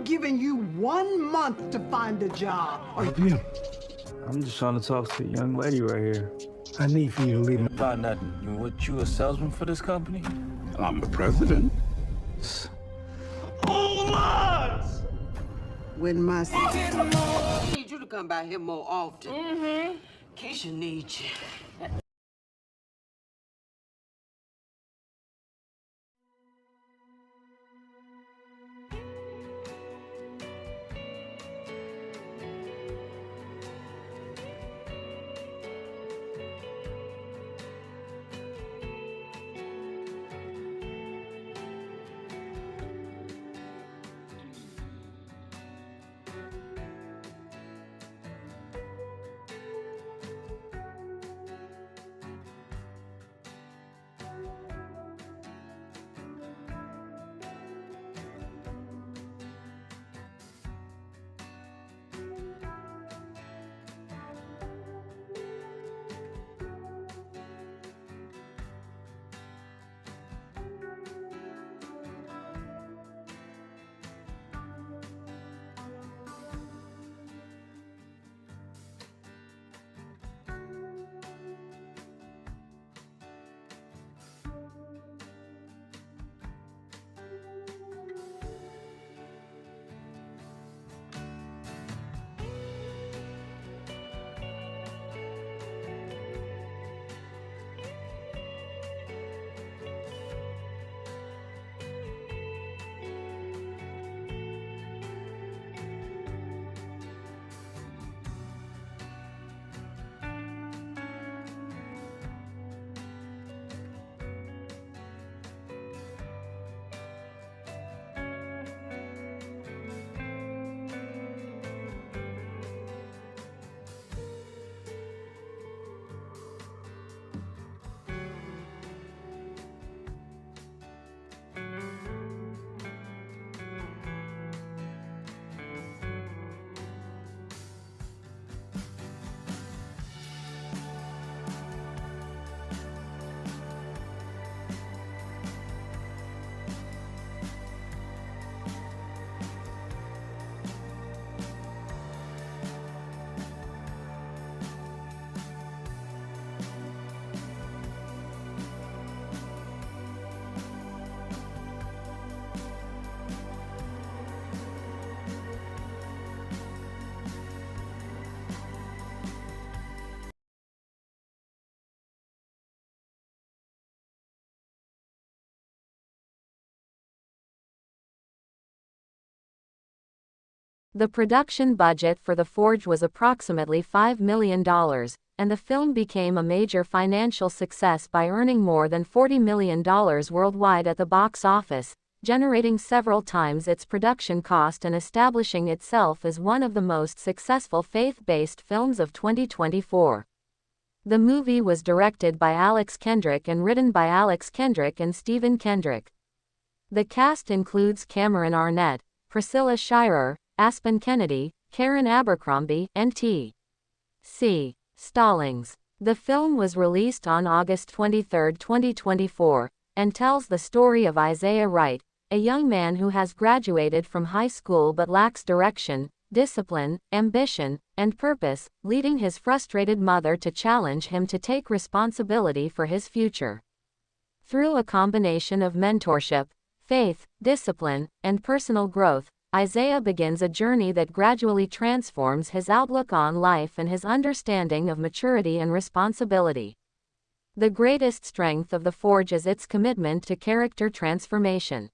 I'm giving you 1 month to find a job. I'm just trying to talk to a young lady right here. I need for you to leave me. About nothing. What, you a salesman for this company? I'm the president. When my I need you to come by here more often. Keisha needs you. The production budget for The Forge was approximately $5 million, and the film became a major financial success by earning more than $40 million worldwide at the box office, generating several times its production cost and establishing itself as one of the most successful faith-based films of 2024. The movie was directed by Alex Kendrick and written by Alex Kendrick and Stephen Kendrick. The cast includes Cameron Arnett, Priscilla Shirer, Aspen Kennedy, Karen Abercrombie, and T.C. Stallings. The film was released on August 23, 2024, and tells the story of Isaiah Wright, a young man who has graduated from high school but lacks direction, discipline, ambition, and purpose, leading his frustrated mother to challenge him to take responsibility for his future. Through a combination of mentorship, faith, discipline, and personal growth, Isaiah begins a journey that gradually transforms his outlook on life and his understanding of maturity and responsibility. The greatest strength of The Forge is its commitment to character transformation.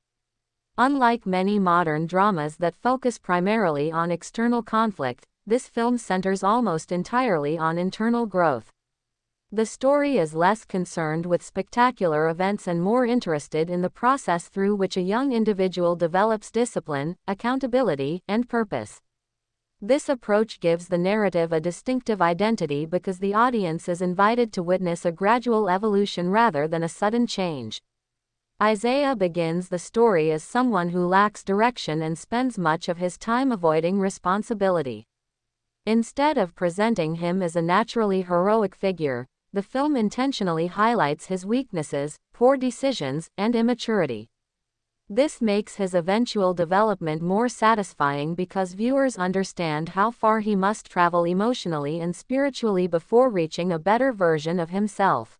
Unlike many modern dramas that focus primarily on external conflict, this film centers almost entirely on internal growth. The story is less concerned with spectacular events and more interested in the process through which a young individual develops discipline, accountability, and purpose. This approach gives the narrative a distinctive identity because the audience is invited to witness a gradual evolution rather than a sudden change. Isaiah begins the story as someone who lacks direction and spends much of his time avoiding responsibility. Instead of presenting him as a naturally heroic figure, the film intentionally highlights his weaknesses, poor decisions, and immaturity. This makes his eventual development more satisfying because viewers understand how far he must travel emotionally and spiritually before reaching a better version of himself.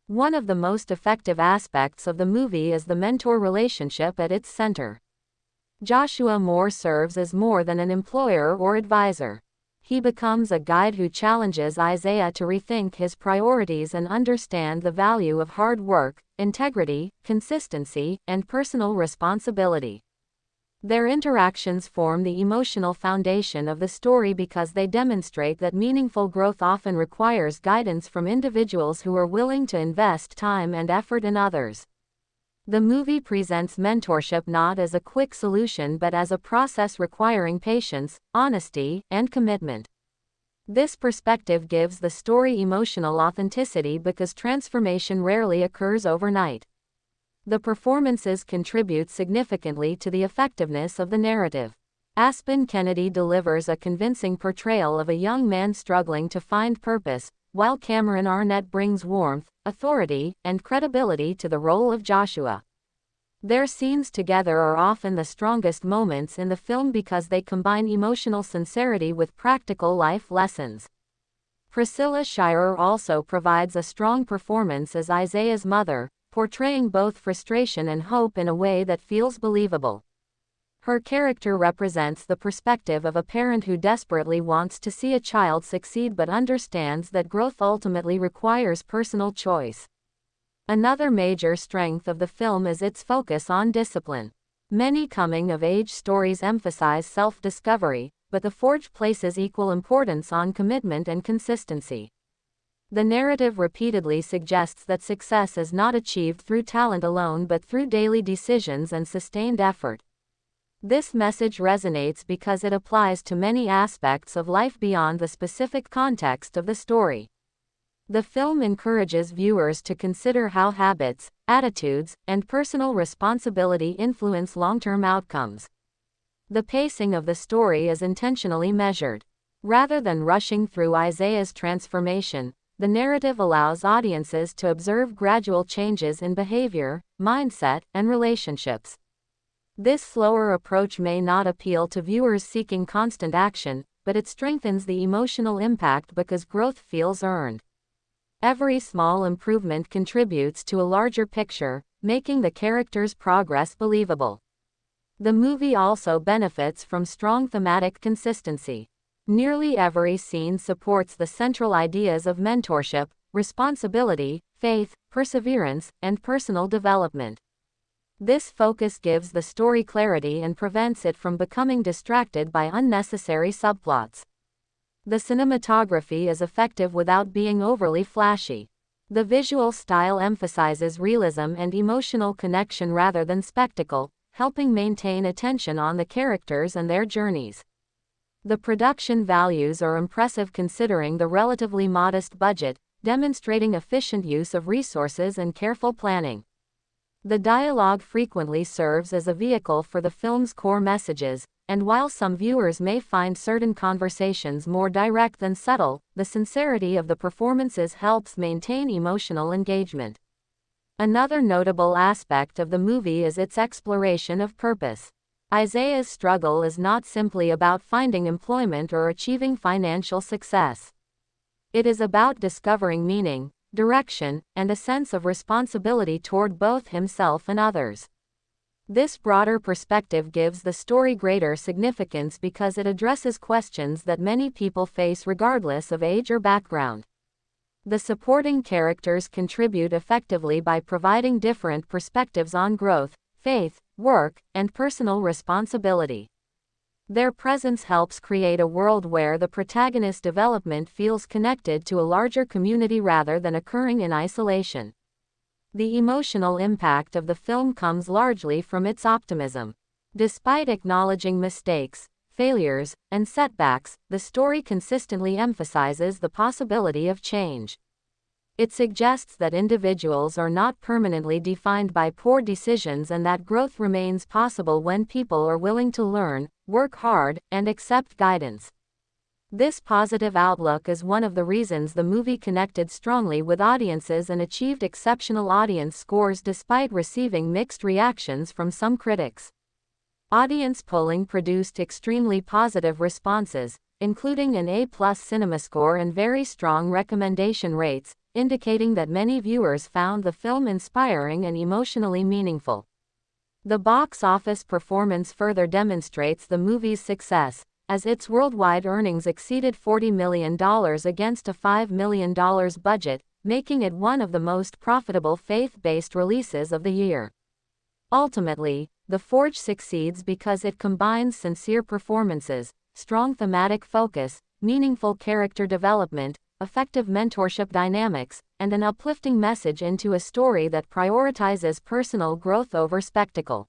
One of the most effective aspects of the movie is the mentor relationship at its center. Joshua Moore serves as more than an employer or advisor. He becomes a guide who challenges Isaiah to rethink his priorities and understand the value of hard work, integrity, consistency, and personal responsibility. Their interactions form the emotional foundation of the story because they demonstrate that meaningful growth often requires guidance from individuals who are willing to invest time and effort in others. The movie presents mentorship not as a quick solution but as a process requiring patience, honesty, and commitment. This perspective gives the story emotional authenticity because transformation rarely occurs overnight. The performances contribute significantly to the effectiveness of the narrative. Aspen Kennedy delivers a convincing portrayal of a young man struggling to find purpose, while Cameron Arnett brings warmth, authority, and credibility to the role of Joshua. Their scenes together are often the strongest moments in the film because they combine emotional sincerity with practical life lessons. Priscilla Shirer also provides a strong performance as Isaiah's mother, portraying both frustration and hope in a way that feels believable. Her character represents the perspective of a parent who desperately wants to see a child succeed but understands that growth ultimately requires personal choice. Another major strength of the film is its focus on discipline. Many coming-of-age stories emphasize self-discovery, but The Forge places equal importance on commitment and consistency. The narrative repeatedly suggests that success is not achieved through talent alone but through daily decisions and sustained effort. This message resonates because it applies to many aspects of life beyond the specific context of the story. The film encourages viewers to consider how habits, attitudes, and personal responsibility influence long-term outcomes. The pacing of the story is intentionally measured. Rather than rushing through Isaiah's transformation, the narrative allows audiences to observe gradual changes in behavior, mindset, and relationships. This slower approach may not appeal to viewers seeking constant action, but it strengthens the emotional impact because growth feels earned. Every small improvement contributes to a larger picture, making the character's progress believable. The movie also benefits from strong thematic consistency. Nearly every scene supports the central ideas of mentorship, responsibility, faith, perseverance, and personal development. This focus gives the story clarity and prevents it from becoming distracted by unnecessary subplots. The cinematography is effective without being overly flashy. The visual style emphasizes realism and emotional connection rather than spectacle, helping maintain attention on the characters and their journeys. The production values are impressive considering the relatively modest budget, demonstrating efficient use of resources and careful planning. The dialogue frequently serves as a vehicle for the film's core messages, and while some viewers may find certain conversations more direct than subtle, the sincerity of the performances helps maintain emotional engagement. Another notable aspect of the movie is its exploration of purpose. Isaiah's struggle is not simply about finding employment or achieving financial success. It is about discovering meaning, direction, and a sense of responsibility toward both himself and others. This broader perspective gives the story greater significance because it addresses questions that many people face regardless of age or background. The supporting characters contribute effectively by providing different perspectives on growth, faith, work, and personal responsibility. Their presence helps create a world where the protagonist's development feels connected to a larger community rather than occurring in isolation. The emotional impact of the film comes largely from its optimism. Despite acknowledging mistakes, failures, and setbacks, the story consistently emphasizes the possibility of change. It suggests that individuals are not permanently defined by poor decisions and that growth remains possible when people are willing to learn, work hard, and accept guidance. This positive outlook is one of the reasons the movie connected strongly with audiences and achieved exceptional audience scores despite receiving mixed reactions from some critics. Audience polling produced extremely positive responses, including an A+ CinemaScore and very strong recommendation rates, indicating that many viewers found the film inspiring and emotionally meaningful. The box office performance further demonstrates the movie's success, as its worldwide earnings exceeded $40 million against a $5 million budget, making it one of the most profitable faith-based releases of the year. Ultimately, The Forge succeeds because it combines sincere performances, strong thematic focus, meaningful character development, effective mentorship dynamics, and an uplifting message into a story that prioritizes personal growth over spectacle.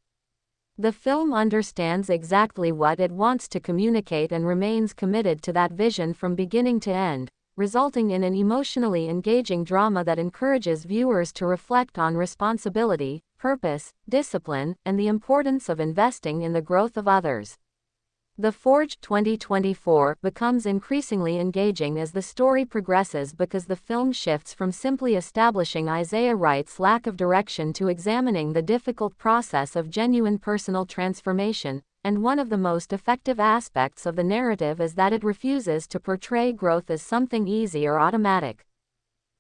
The film understands exactly what it wants to communicate and remains committed to that vision from beginning to end, resulting in an emotionally engaging drama that encourages viewers to reflect on responsibility, purpose, discipline, and the importance of investing in the growth of others. The Forge 2024 becomes increasingly engaging as the story progresses because the film shifts from simply establishing Isaiah Wright's lack of direction to examining the difficult process of genuine personal transformation, and one of the most effective aspects of the narrative is that it refuses to portray growth as something easy or automatic.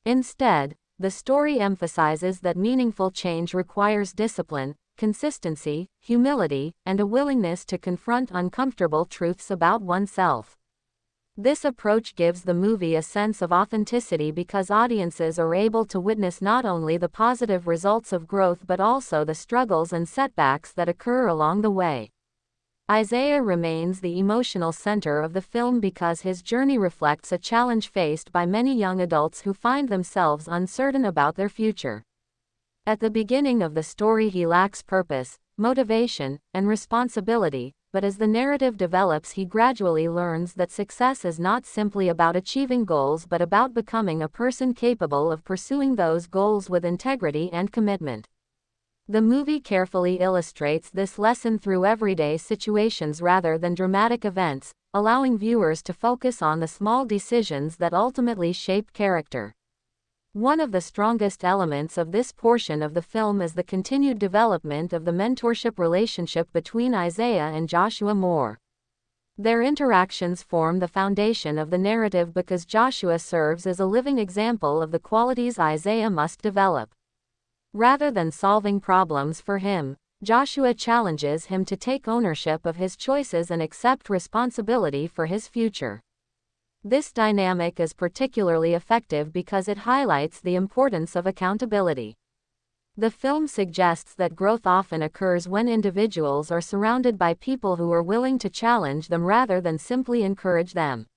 Instead, the story emphasizes that meaningful change requires discipline, consistency, humility, and a willingness to confront uncomfortable truths about oneself. This approach gives the movie a sense of authenticity because audiences are able to witness not only the positive results of growth but also the struggles and setbacks that occur along the way. Isaiah remains the emotional center of the film because his journey reflects a challenge faced by many young adults who find themselves uncertain about their future. At the beginning of the story he lacks purpose, motivation, and responsibility, but as the narrative develops he gradually learns that success is not simply about achieving goals but about becoming a person capable of pursuing those goals with integrity and commitment. The movie carefully illustrates this lesson through everyday situations rather than dramatic events, allowing viewers to focus on the small decisions that ultimately shape character. One of the strongest elements of this portion of the film is the continued development of the mentorship relationship between Isaiah and Joshua Moore. Their interactions form the foundation of the narrative because Joshua serves as a living example of the qualities Isaiah must develop. Rather than solving problems for him, Joshua challenges him to take ownership of his choices and accept responsibility for his future. This dynamic is particularly effective because it highlights the importance of accountability. The film suggests that growth often occurs when individuals are surrounded by people who are willing to challenge them rather than simply encourage them.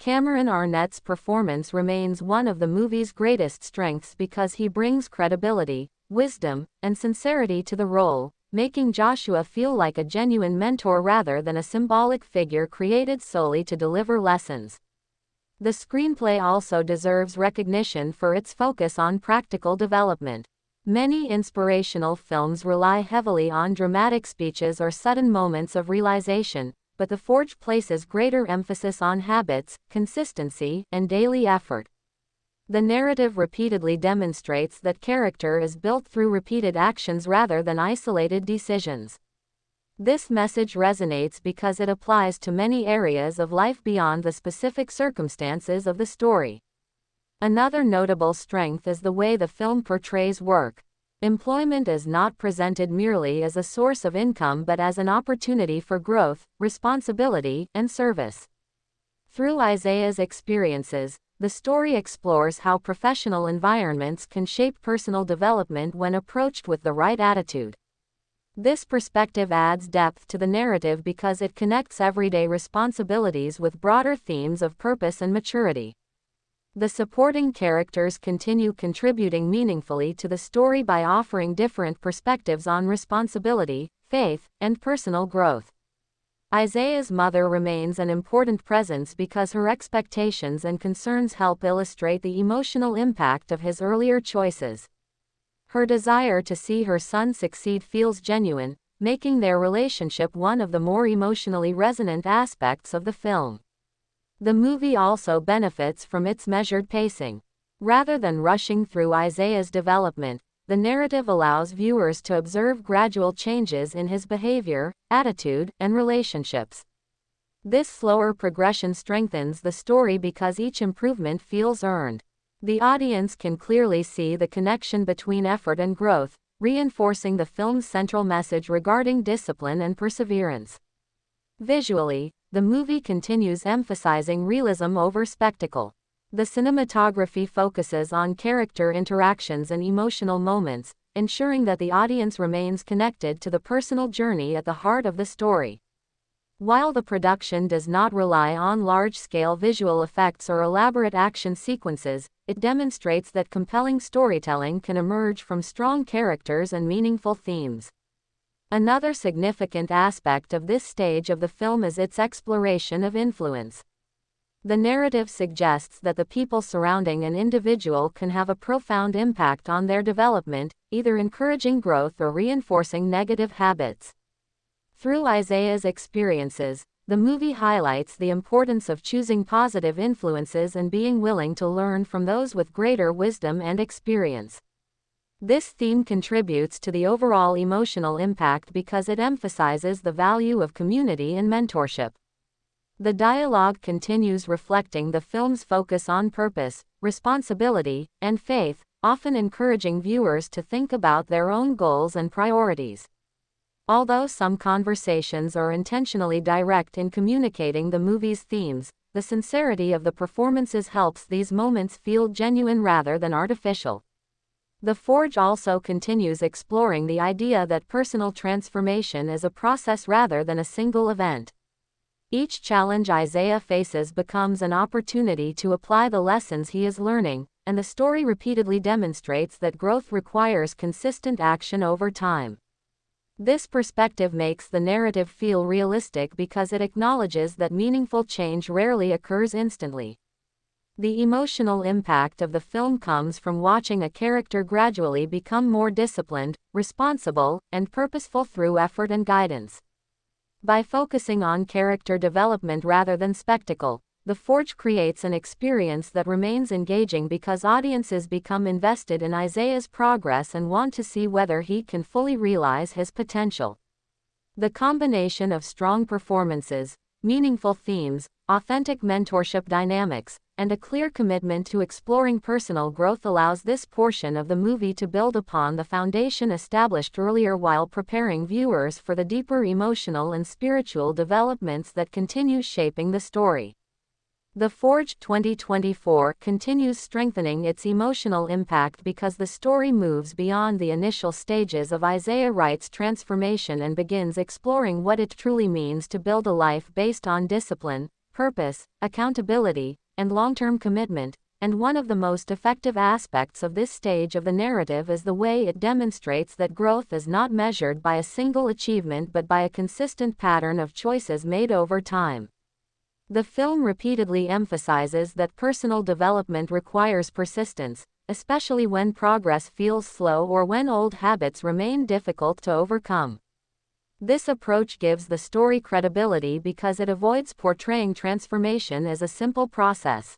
Cameron Arnett's performance remains one of the movie's greatest strengths because he brings credibility, wisdom, and sincerity to the role, making Joshua feel like a genuine mentor rather than a symbolic figure created solely to deliver lessons. The screenplay also deserves recognition for its focus on practical development. Many inspirational films rely heavily on dramatic speeches or sudden moments of realization, but The Forge places greater emphasis on habits, consistency, and daily effort. The narrative repeatedly demonstrates that character is built through repeated actions rather than isolated decisions. This message resonates because it applies to many areas of life beyond the specific circumstances of the story. Another notable strength is the way the film portrays work. Employment is not presented merely as a source of income but as an opportunity for growth, responsibility, and service. Through Isaiah's experiences, the story explores how professional environments can shape personal development when approached with the right attitude. This perspective adds depth to the narrative because it connects everyday responsibilities with broader themes of purpose and maturity. The supporting characters continue contributing meaningfully to the story by offering different perspectives on responsibility, faith, and personal growth. Isaiah's mother remains an important presence because her expectations and concerns help illustrate the emotional impact of his earlier choices. Her desire to see her son succeed feels genuine, making their relationship one of the more emotionally resonant aspects of the film. The movie also benefits from its measured pacing. Rather than rushing through Isaiah's development, the narrative allows viewers to observe gradual changes in his behavior, attitude, and relationships. This slower progression strengthens the story because each improvement feels earned. The audience can clearly see the connection between effort and growth, reinforcing the film's central message regarding discipline and perseverance. Visually, the movie continues emphasizing realism over spectacle. The cinematography focuses on character interactions and emotional moments, ensuring that the audience remains connected to the personal journey at the heart of the story. While the production does not rely on large-scale visual effects or elaborate action sequences, it demonstrates that compelling storytelling can emerge from strong characters and meaningful themes. Another significant aspect of this stage of the film is its exploration of influence. The narrative suggests that the people surrounding an individual can have a profound impact on their development, either encouraging growth or reinforcing negative habits. Through Isaiah's experiences, the movie highlights the importance of choosing positive influences and being willing to learn from those with greater wisdom and experience. This theme contributes to the overall emotional impact because it emphasizes the value of community and mentorship. The dialogue continues reflecting the film's focus on purpose, responsibility, and faith, often encouraging viewers to think about their own goals and priorities. Although some conversations are intentionally direct in communicating the movie's themes, the sincerity of the performances helps these moments feel genuine rather than artificial. The Forge also continues exploring the idea that personal transformation is a process rather than a single event. Each challenge Isaiah faces becomes an opportunity to apply the lessons he is learning, and the story repeatedly demonstrates that growth requires consistent action over time. This perspective makes the narrative feel realistic because it acknowledges that meaningful change rarely occurs instantly. The emotional impact of the film comes from watching a character gradually become more disciplined, responsible, and purposeful through effort and guidance. By focusing on character development rather than spectacle, The Forge creates an experience that remains engaging because audiences become invested in Isaiah's progress and want to see whether he can fully realize his potential. The combination of strong performances, meaningful themes, authentic mentorship dynamics, and a clear commitment to exploring personal growth allows this portion of the movie to build upon the foundation established earlier while preparing viewers for the deeper emotional and spiritual developments that continue shaping the story. The Forge 2024 continues strengthening its emotional impact because the story moves beyond the initial stages of Isaiah Wright's transformation and begins exploring what it truly means to build a life based on discipline, purpose, accountability, and long-term commitment, and one of the most effective aspects of this stage of the narrative is the way it demonstrates that growth is not measured by a single achievement but by a consistent pattern of choices made over time. The film repeatedly emphasizes that personal development requires persistence, especially when progress feels slow or when old habits remain difficult to overcome. This approach gives the story credibility because it avoids portraying transformation as a simple process.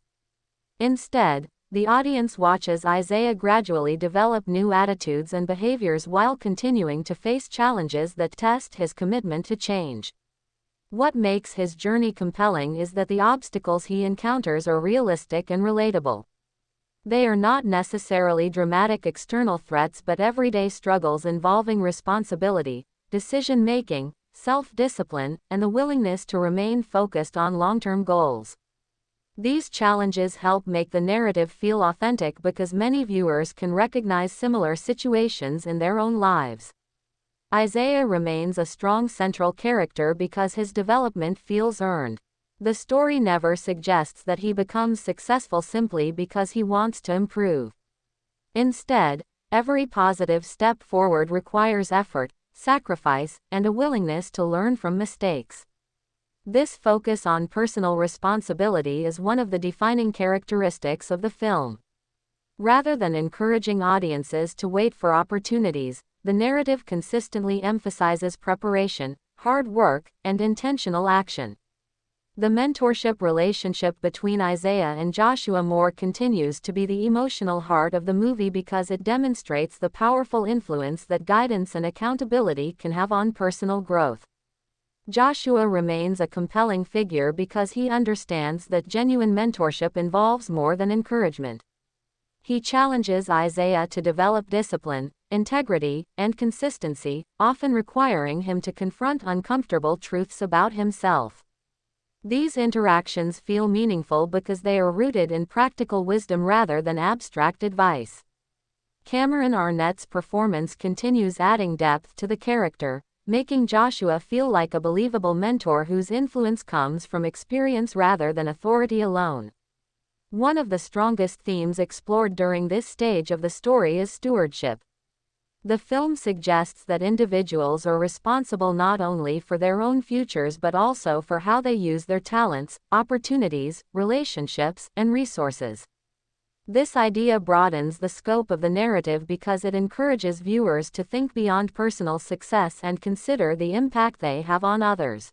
Instead, the audience watches Isaiah gradually develop new attitudes and behaviors while continuing to face challenges that test his commitment to change. What makes his journey compelling is that the obstacles he encounters are realistic and relatable. They are not necessarily dramatic external threats but everyday struggles involving responsibility, decision-making, self-discipline, and the willingness to remain focused on long-term goals. These challenges help make the narrative feel authentic because many viewers can recognize similar situations in their own lives. Isaiah remains a strong central character because his development feels earned. The story never suggests that he becomes successful simply because he wants to improve. Instead, every positive step forward requires effort, sacrifice, and a willingness to learn from mistakes. This focus on personal responsibility is one of the defining characteristics of the film. Rather than encouraging audiences to wait for opportunities, the narrative consistently emphasizes preparation, hard work, and intentional action. The mentorship relationship between Isaiah and Joshua Moore continues to be the emotional heart of the movie because it demonstrates the powerful influence that guidance and accountability can have on personal growth. Joshua remains a compelling figure because he understands that genuine mentorship involves more than encouragement. He challenges Isaiah to develop discipline, integrity, and consistency, often requiring him to confront uncomfortable truths about himself. These interactions feel meaningful because they are rooted in practical wisdom rather than abstract advice. Cameron Arnett's performance continues adding depth to the character, making Joshua feel like a believable mentor whose influence comes from experience rather than authority alone. One of the strongest themes explored during this stage of the story is stewardship. The film suggests that individuals are responsible not only for their own futures but also for how they use their talents, opportunities, relationships, and resources. This idea broadens the scope of the narrative because it encourages viewers to think beyond personal success and consider the impact they have on others.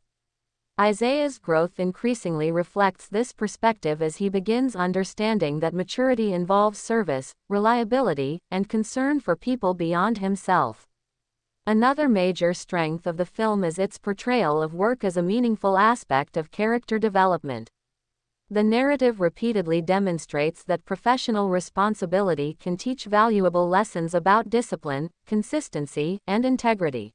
Isaiah's growth increasingly reflects this perspective as he begins understanding that maturity involves service, reliability, and concern for people beyond himself. Another major strength of the film is its portrayal of work as a meaningful aspect of character development. The narrative repeatedly demonstrates that professional responsibility can teach valuable lessons about discipline, consistency, and integrity.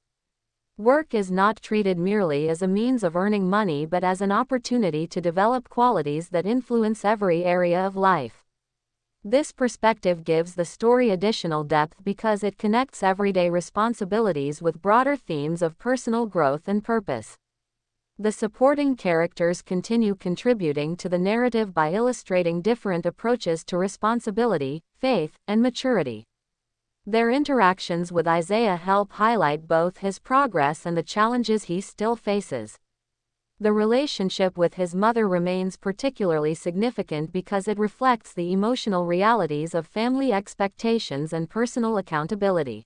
Work is not treated merely as a means of earning money but as an opportunity to develop qualities that influence every area of life. This perspective gives the story additional depth because it connects everyday responsibilities with broader themes of personal growth and purpose. The supporting characters continue contributing to the narrative by illustrating different approaches to responsibility, faith, and maturity. Their interactions with Isaiah help highlight both his progress and the challenges he still faces. The relationship with his mother remains particularly significant because it reflects the emotional realities of family expectations and personal accountability.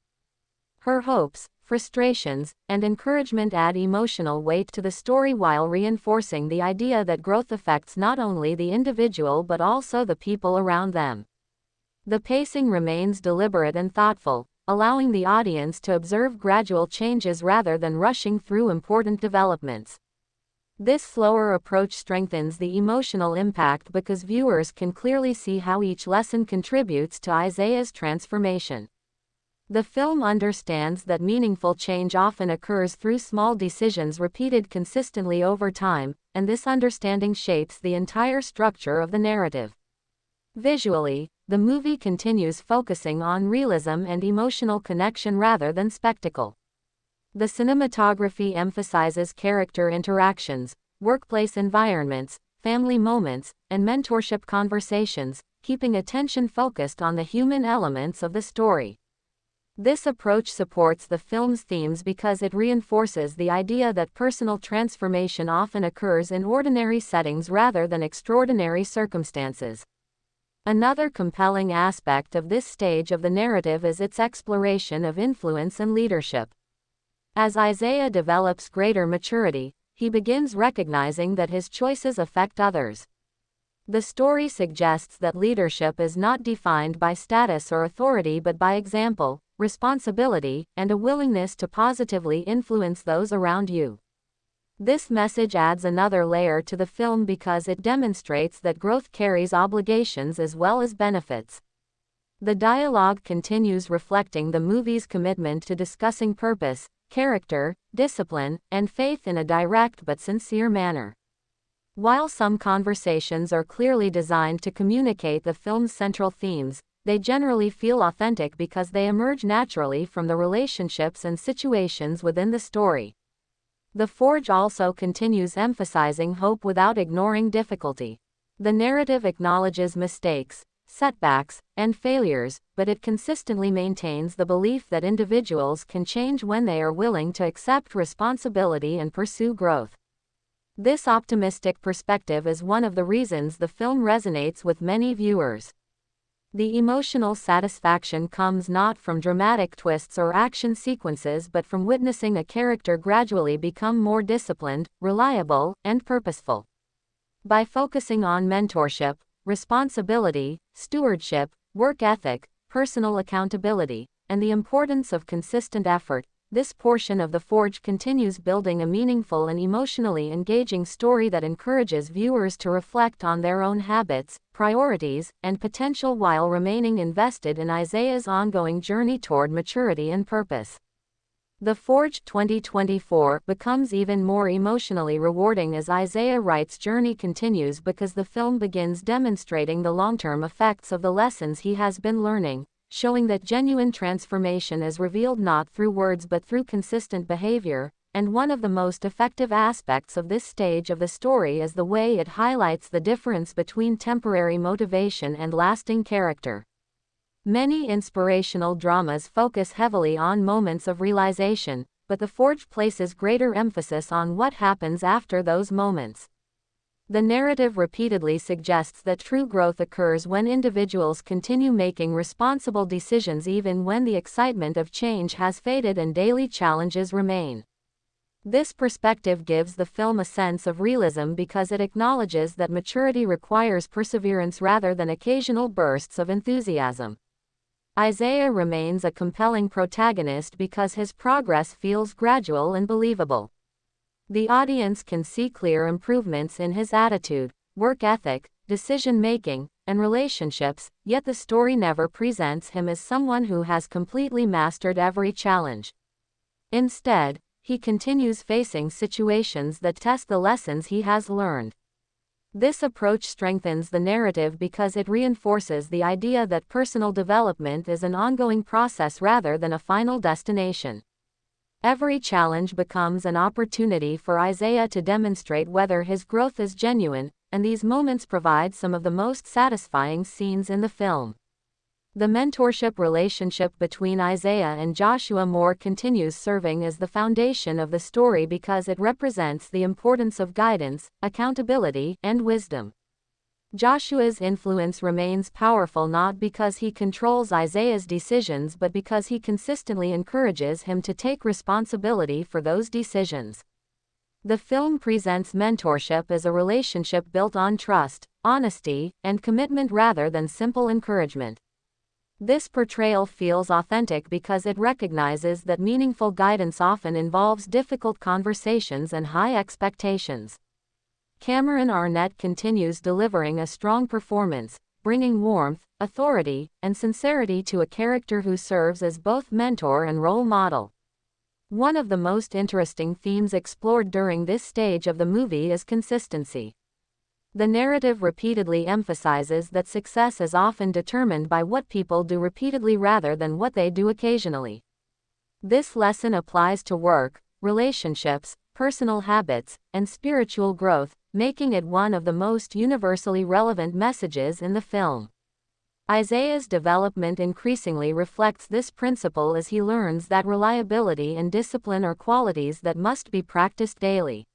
Her hopes, frustrations, and encouragement add emotional weight to the story while reinforcing the idea that growth affects not only the individual but also the people around them. The pacing remains deliberate and thoughtful, allowing the audience to observe gradual changes rather than rushing through important developments. This slower approach strengthens the emotional impact because viewers can clearly see how each lesson contributes to Isaiah's transformation. The film understands that meaningful change often occurs through small decisions repeated consistently over time, and this understanding shapes the entire structure of the narrative. Visually, the movie continues focusing on realism and emotional connection rather than spectacle. The cinematography emphasizes character interactions, workplace environments, family moments, and mentorship conversations, keeping attention focused on the human elements of the story. This approach supports the film's themes because it reinforces the idea that personal transformation often occurs in ordinary settings rather than extraordinary circumstances. Another compelling aspect of this stage of the narrative is its exploration of influence and leadership. As Isaiah develops greater maturity, he begins recognizing that his choices affect others. The story suggests that leadership is not defined by status or authority but by example, responsibility, and a willingness to positively influence those around you. This message adds another layer to the film because it demonstrates that growth carries obligations as well as benefits. The dialogue continues reflecting the movie's commitment to discussing purpose, character, discipline, and faith in a direct but sincere manner. While some conversations are clearly designed to communicate the film's central themes, they generally feel authentic because they emerge naturally from the relationships and situations within the story. The Forge also continues emphasizing hope without ignoring difficulty. The narrative acknowledges mistakes, setbacks, and failures, but it consistently maintains the belief that individuals can change when they are willing to accept responsibility and pursue growth. This optimistic perspective is one of the reasons the film resonates with many viewers. The emotional satisfaction comes not from dramatic twists or action sequences but from witnessing a character gradually become more disciplined, reliable, and purposeful. By focusing on mentorship, responsibility, stewardship, work ethic, personal accountability, and the importance of consistent effort, this portion of The Forge continues building a meaningful and emotionally engaging story that encourages viewers to reflect on their own habits, priorities, and potential while remaining invested in Isaiah's ongoing journey toward maturity and purpose. The Forge 2024 becomes even more emotionally rewarding as Isaiah Wright's journey continues because the film begins demonstrating the long-term effects of the lessons he has been learning, showing that genuine transformation is revealed not through words but through consistent behavior, and one of the most effective aspects of this stage of the story is the way it highlights the difference between temporary motivation and lasting character. Many inspirational dramas focus heavily on moments of realization, but The Forge places greater emphasis on what happens after those moments. The narrative repeatedly suggests that true growth occurs when individuals continue making responsible decisions even when the excitement of change has faded and daily challenges remain. This perspective gives the film a sense of realism because it acknowledges that maturity requires perseverance rather than occasional bursts of enthusiasm. Isaiah remains a compelling protagonist because his progress feels gradual and believable. The audience can see clear improvements in his attitude, work ethic, decision-making, and relationships, yet the story never presents him as someone who has completely mastered every challenge. Instead, he continues facing situations that test the lessons he has learned. This approach strengthens the narrative because it reinforces the idea that personal development is an ongoing process rather than a final destination. Every challenge becomes an opportunity for Isaiah to demonstrate whether his growth is genuine, and these moments provide some of the most satisfying scenes in the film. The mentorship relationship between Isaiah and Joshua Moore continues serving as the foundation of the story because it represents the importance of guidance, accountability, and wisdom. Joshua's influence remains powerful not because he controls Isaiah's decisions but because he consistently encourages him to take responsibility for those decisions. The film presents mentorship as a relationship built on trust, honesty, and commitment rather than simple encouragement. This portrayal feels authentic because it recognizes that meaningful guidance often involves difficult conversations and high expectations. Cameron Arnett continues delivering a strong performance, bringing warmth, authority, and sincerity to a character who serves as both mentor and role model. One of the most interesting themes explored during this stage of the movie is consistency. The narrative repeatedly emphasizes that success is often determined by what people do repeatedly rather than what they do occasionally. This lesson applies to work, relationships, personal habits, and spiritual growth, making it one of the most universally relevant messages in the film. Isaiah's development increasingly reflects this principle as he learns that reliability and discipline are qualities that must be practiced daily.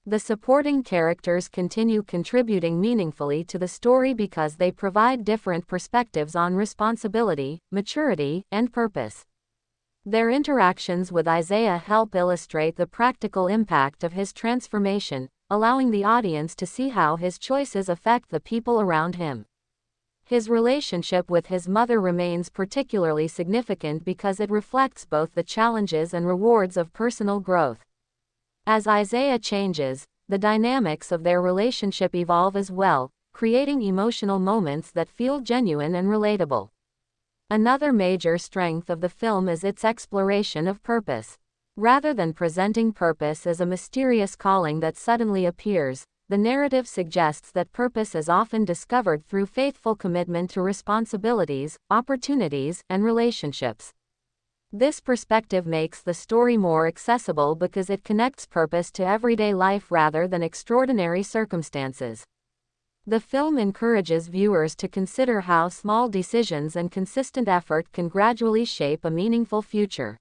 The supporting characters continue contributing meaningfully to the story because they provide different perspectives on responsibility, maturity, and purpose. Their interactions with Isaiah help illustrate the practical impact of his transformation, allowing the audience to see how his choices affect the people around him. His relationship with his mother remains particularly significant because it reflects both the challenges and rewards of personal growth. As Isaiah changes, the dynamics of their relationship evolve as well, creating emotional moments that feel genuine and relatable. Another major strength of the film is its exploration of purpose. Rather than presenting purpose as a mysterious calling that suddenly appears, the narrative suggests that purpose is often discovered through faithful commitment to responsibilities, opportunities, and relationships. This perspective makes the story more accessible because it connects purpose to everyday life rather than extraordinary circumstances. The film encourages viewers to consider how small decisions and consistent effort can gradually shape a meaningful future.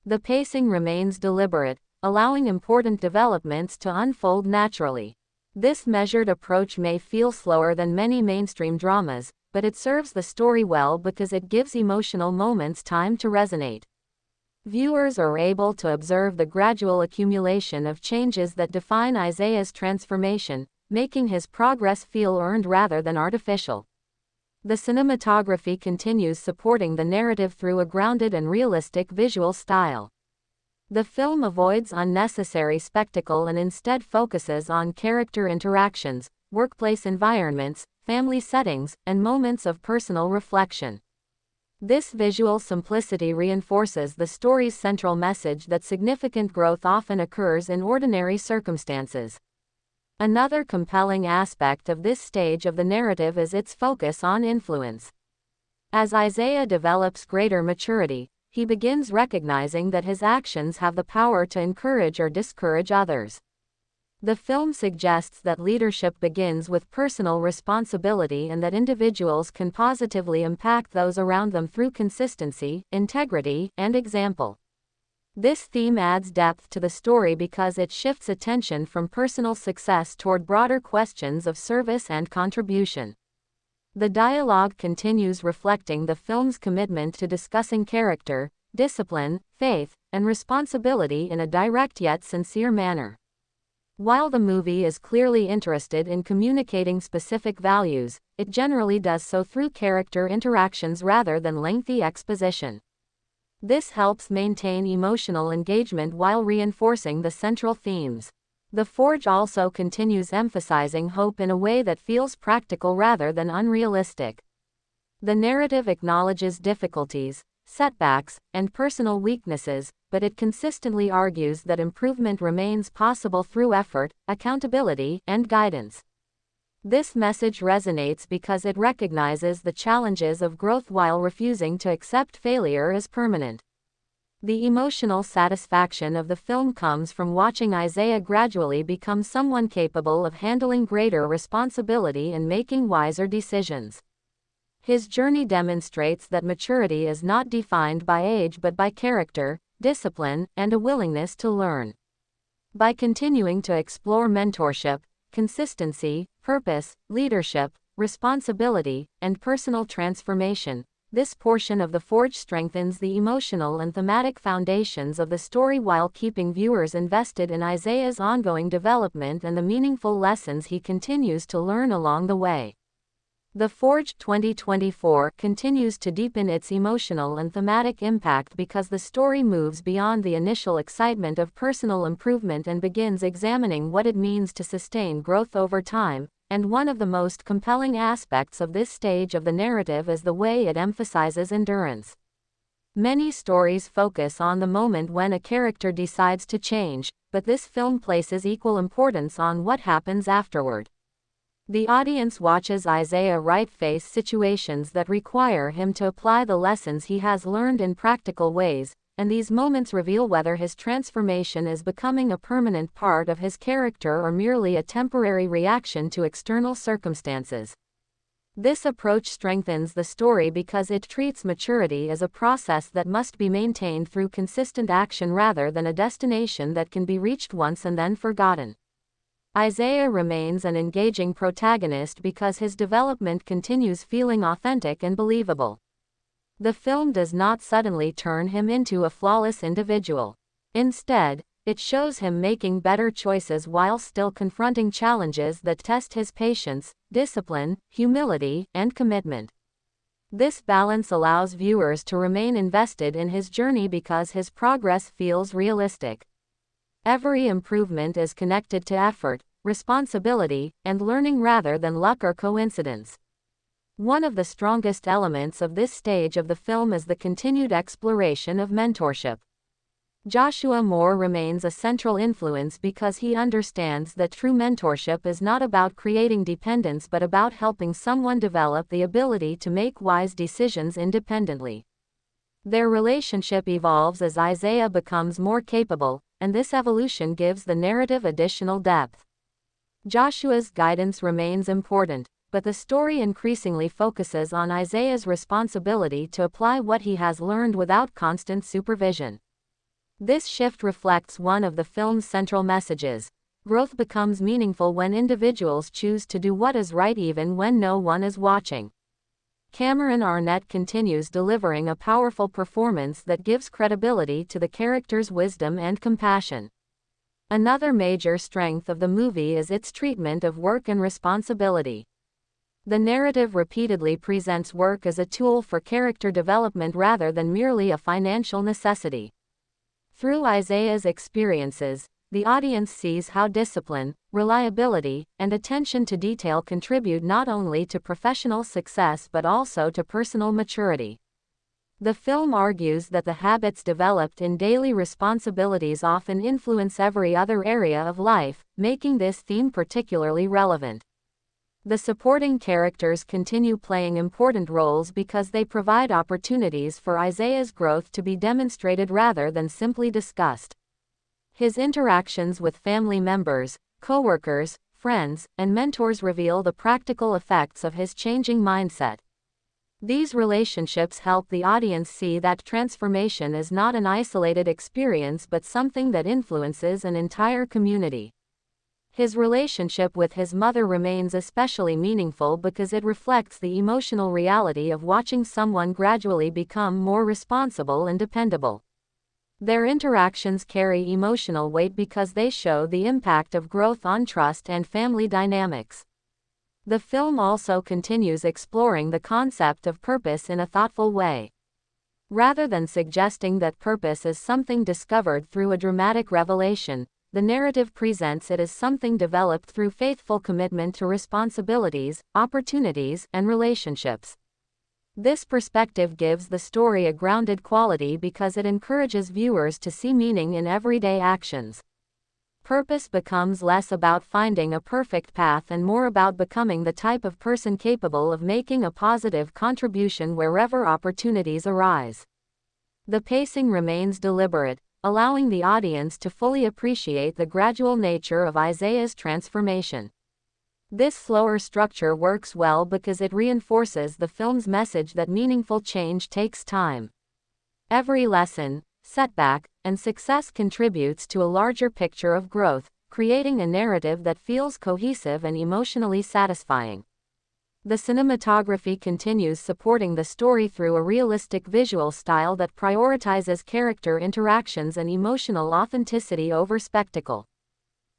The pacing remains deliberate, allowing important developments to unfold naturally. This measured approach may feel slower than many mainstream dramas, but it serves the story well because it gives emotional moments time to resonate. Viewers are able to observe the gradual accumulation of changes that define Isaiah's transformation, making his progress feel earned rather than artificial. The cinematography continues supporting the narrative through a grounded and realistic visual style. The film avoids unnecessary spectacle and instead focuses on character interactions, workplace environments, family settings, and moments of personal reflection. This visual simplicity reinforces the story's central message that significant growth often occurs in ordinary circumstances. Another compelling aspect of this stage of the narrative is its focus on influence. As Isaiah develops greater maturity, he begins recognizing that his actions have the power to encourage or discourage others. The film suggests that leadership begins with personal responsibility and that individuals can positively impact those around them through consistency, integrity, and example. This theme adds depth to the story because it shifts attention from personal success toward broader questions of service and contribution. The dialogue continues reflecting the film's commitment to discussing character, discipline, faith, and responsibility in a direct yet sincere manner. While the movie is clearly interested in communicating specific values, it generally does so through character interactions rather than lengthy exposition. This helps maintain emotional engagement while reinforcing the central themes. The Forge also continues emphasizing hope in a way that feels practical rather than unrealistic. The narrative acknowledges difficulties, setbacks, and personal weaknesses, but it consistently argues that improvement remains possible through effort, accountability, and guidance. This message resonates because it recognizes the challenges of growth while refusing to accept failure as permanent. The emotional satisfaction of the film comes from watching Isaiah gradually become someone capable of handling greater responsibility and making wiser decisions. His journey demonstrates that maturity is not defined by age but by character, discipline, and a willingness to learn. By continuing to explore mentorship, consistency, purpose, leadership, responsibility, and personal transformation, this portion of The Forge strengthens the emotional and thematic foundations of the story while keeping viewers invested in Isaiah's ongoing development and the meaningful lessons he continues to learn along the way. The Forge 2024 continues to deepen its emotional and thematic impact because the story moves beyond the initial excitement of personal improvement and begins examining what it means to sustain growth over time, and one of the most compelling aspects of this stage of the narrative is the way it emphasizes endurance. Many stories focus on the moment when a character decides to change, but this film places equal importance on what happens afterward. The audience watches Isaiah Wright face situations that require him to apply the lessons he has learned in practical ways, and these moments reveal whether his transformation is becoming a permanent part of his character or merely a temporary reaction to external circumstances. This approach strengthens the story because it treats maturity as a process that must be maintained through consistent action rather than a destination that can be reached once and then forgotten. Isaiah remains an engaging protagonist because his development continues feeling authentic and believable. The film does not suddenly turn him into a flawless individual. Instead, it shows him making better choices while still confronting challenges that test his patience, discipline, humility, and commitment. This balance allows viewers to remain invested in his journey because his progress feels realistic. Every improvement is connected to effort, responsibility, and learning rather than luck or coincidence. One of the strongest elements of this stage of the film is the continued exploration of mentorship. Joshua Moore remains a central influence because he understands that true mentorship is not about creating dependence but about helping someone develop the ability to make wise decisions independently. Their relationship evolves as Isaiah becomes more capable, and this evolution gives the narrative additional depth. Joshua's guidance remains important, but the story increasingly focuses on Isaiah's responsibility to apply what he has learned without constant supervision. This shift reflects one of the film's central messages: growth becomes meaningful when individuals choose to do what is right even when no one is watching. Cameron Arnett continues delivering a powerful performance that gives credibility to the character's wisdom and compassion. Another major strength of the movie is its treatment of work and responsibility. The narrative repeatedly presents work as a tool for character development rather than merely a financial necessity. Through Isaiah's experiences, the audience sees how discipline, reliability, and attention to detail contribute not only to professional success but also to personal maturity. The film argues that the habits developed in daily responsibilities often influence every other area of life, making this theme particularly relevant. The supporting characters continue playing important roles because they provide opportunities for Isaiah's growth to be demonstrated rather than simply discussed. His interactions with family members, co-workers, friends, and mentors reveal the practical effects of his changing mindset. These relationships help the audience see that transformation is not an isolated experience but something that influences an entire community. His relationship with his mother remains especially meaningful because it reflects the emotional reality of watching someone gradually become more responsible and dependable. Their interactions carry emotional weight because they show the impact of growth on trust and family dynamics. The film also continues exploring the concept of purpose in a thoughtful way. Rather than suggesting that purpose is something discovered through a dramatic revelation, the narrative presents it as something developed through faithful commitment to responsibilities, opportunities, and relationships. This perspective gives the story a grounded quality because it encourages viewers to see meaning in everyday actions. Purpose becomes less about finding a perfect path and more about becoming the type of person capable of making a positive contribution wherever opportunities arise. The pacing remains deliberate, allowing the audience to fully appreciate the gradual nature of Isaiah's transformation. This slower structure works well because it reinforces the film's message that meaningful change takes time. Every lesson, setback, and success contributes to a larger picture of growth, creating a narrative that feels cohesive and emotionally satisfying. The cinematography continues supporting the story through a realistic visual style that prioritizes character interactions and emotional authenticity over spectacle.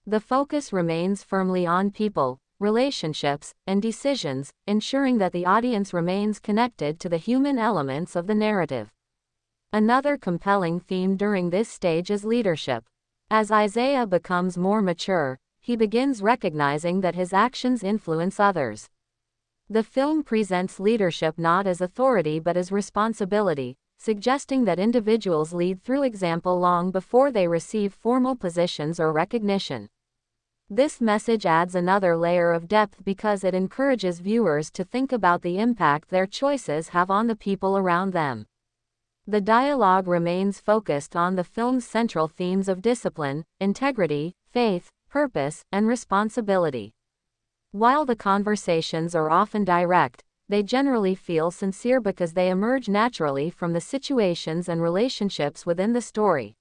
The focus remains firmly on people, relationships, and decisions, ensuring that the audience remains connected to the human elements of the narrative. Another compelling theme during this stage is leadership. As Isaiah becomes more mature, he begins recognizing that his actions influence others. The film presents leadership not as authority but as responsibility, suggesting that individuals lead through example long before they receive formal positions or recognition. This message adds another layer of depth because it encourages viewers to think about the impact their choices have on the people around them. The dialogue remains focused on the film's central themes of discipline, integrity, faith, purpose, and responsibility. While the conversations are often direct, they generally feel sincere because they emerge naturally from the situations and relationships within the story.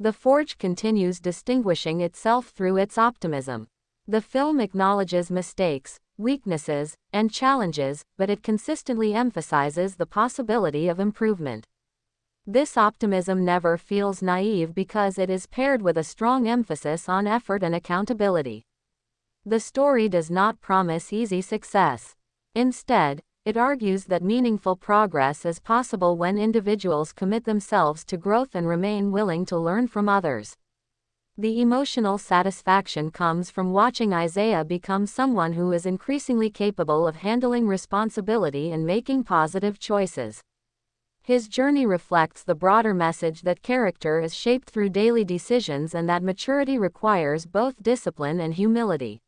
The Forge continues distinguishing itself through its optimism. The film acknowledges mistakes, weaknesses, and challenges, but it consistently emphasizes the possibility of improvement. This optimism never feels naive because it is paired with a strong emphasis on effort and accountability. The story does not promise easy success. Instead, it argues that meaningful progress is possible when individuals commit themselves to growth and remain willing to learn from others. The emotional satisfaction comes from watching Isaiah become someone who is increasingly capable of handling responsibility and making positive choices. His journey reflects the broader message that character is shaped through daily decisions and that maturity requires both discipline and humility.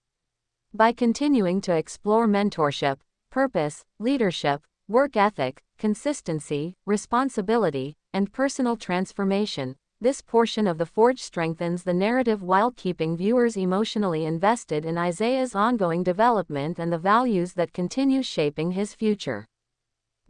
By continuing to explore mentorship, purpose, leadership, work ethic, consistency, responsibility, and personal transformation, this portion of The Forge strengthens the narrative while keeping viewers emotionally invested in Isaiah's ongoing development and the values that continue shaping his future.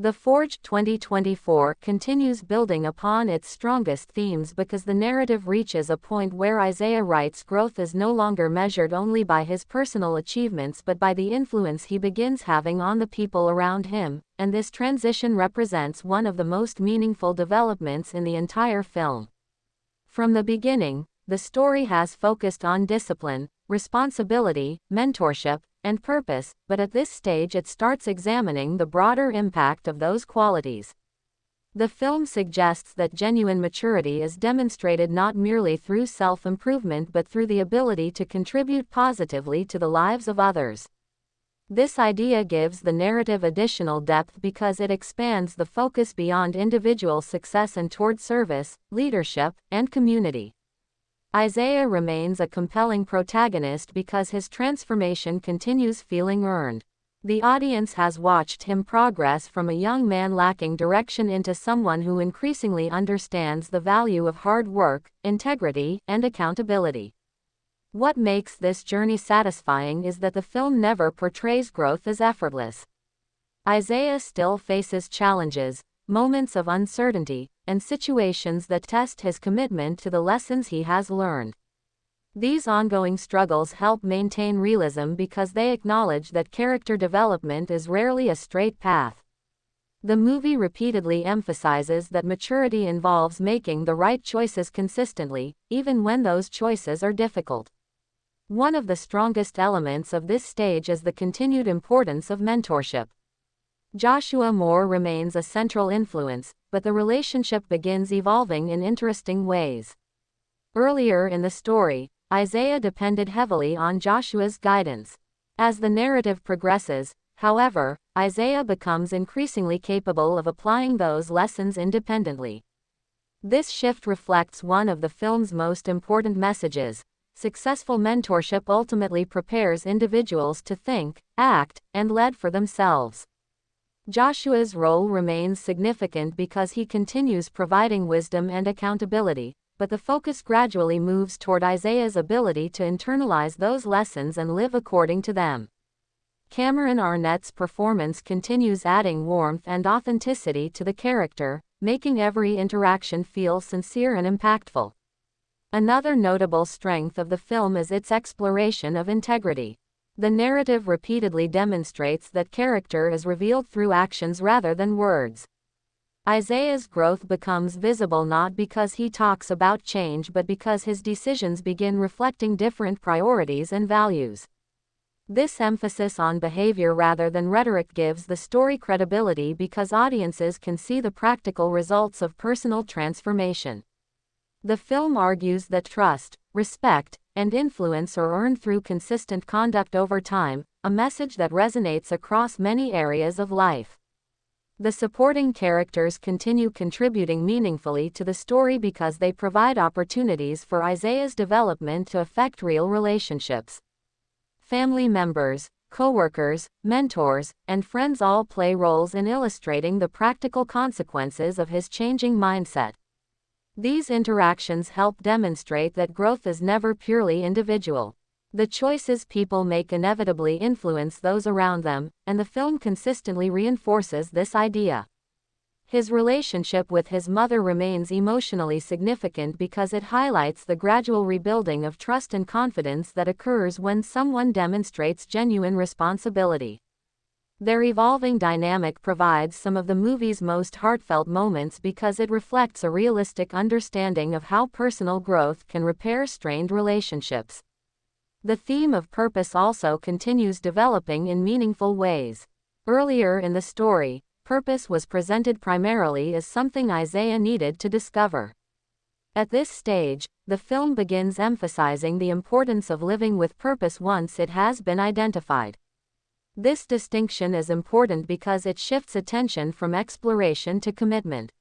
The Forge 2024 continues building upon its strongest themes because the narrative reaches a point where Isaiah Wright's growth is no longer measured only by his personal achievements but by the influence he begins having on the people around him, and this transition represents one of the most meaningful developments in the entire film. From the beginning, the story has focused on discipline, responsibility, mentorship, and purpose, but at this stage it starts examining the broader impact of those qualities. The film suggests that genuine maturity is demonstrated not merely through self-improvement but through the ability to contribute positively to the lives of others. This idea gives the narrative additional depth because it expands the focus beyond individual success and toward service, leadership, and community. Isaiah remains a compelling protagonist because his transformation continues feeling earned. The audience has watched him progress from a young man lacking direction into someone who increasingly understands the value of hard work, integrity, and accountability. What makes this journey satisfying is that the film never portrays growth as effortless. Isaiah still faces challenges, moments of uncertainty, and situations that test his commitment to the lessons he has learned. These ongoing struggles help maintain realism because they acknowledge that character development is rarely a straight path. The movie repeatedly emphasizes that maturity involves making the right choices consistently, even when those choices are difficult. One of the strongest elements of this stage is the continued importance of mentorship. Joshua Moore remains a central influence, but the relationship begins evolving in interesting ways. Earlier in the story, Isaiah depended heavily on Joshua's guidance. As the narrative progresses, however, Isaiah becomes increasingly capable of applying those lessons independently. This shift reflects one of the film's most important messages. Successful mentorship ultimately prepares individuals to think, act, and lead for themselves. Joshua's role remains significant because he continues providing wisdom and accountability, but the focus gradually moves toward Isaiah's ability to internalize those lessons and live according to them. Cameron Arnett's performance continues adding warmth and authenticity to the character, making every interaction feel sincere and impactful. Another notable strength of the film is its exploration of integrity. The narrative repeatedly demonstrates that character is revealed through actions rather than words. Isaiah's growth becomes visible not because he talks about change but because his decisions begin reflecting different priorities and values. This emphasis on behavior rather than rhetoric gives the story credibility because audiences can see the practical results of personal transformation. The film argues that trust, respect, and influence are earned through consistent conduct over time, a message that resonates across many areas of life. The supporting characters continue contributing meaningfully to the story because they provide opportunities for Isaiah's development to affect real relationships. Family members, co-workers, mentors, and friends all play roles in illustrating the practical consequences of his changing mindset. These interactions help demonstrate that growth is never purely individual. The choices people make inevitably influence those around them, and the film consistently reinforces this idea. His relationship with his mother remains emotionally significant because it highlights the gradual rebuilding of trust and confidence that occurs when someone demonstrates genuine responsibility. Their evolving dynamic provides some of the movie's most heartfelt moments because it reflects a realistic understanding of how personal growth can repair strained relationships. The theme of purpose also continues developing in meaningful ways. Earlier in the story, purpose was presented primarily as something Isaiah needed to discover. At this stage, the film begins emphasizing the importance of living with purpose once it has been identified. This distinction is important because it shifts attention from exploration to commitment.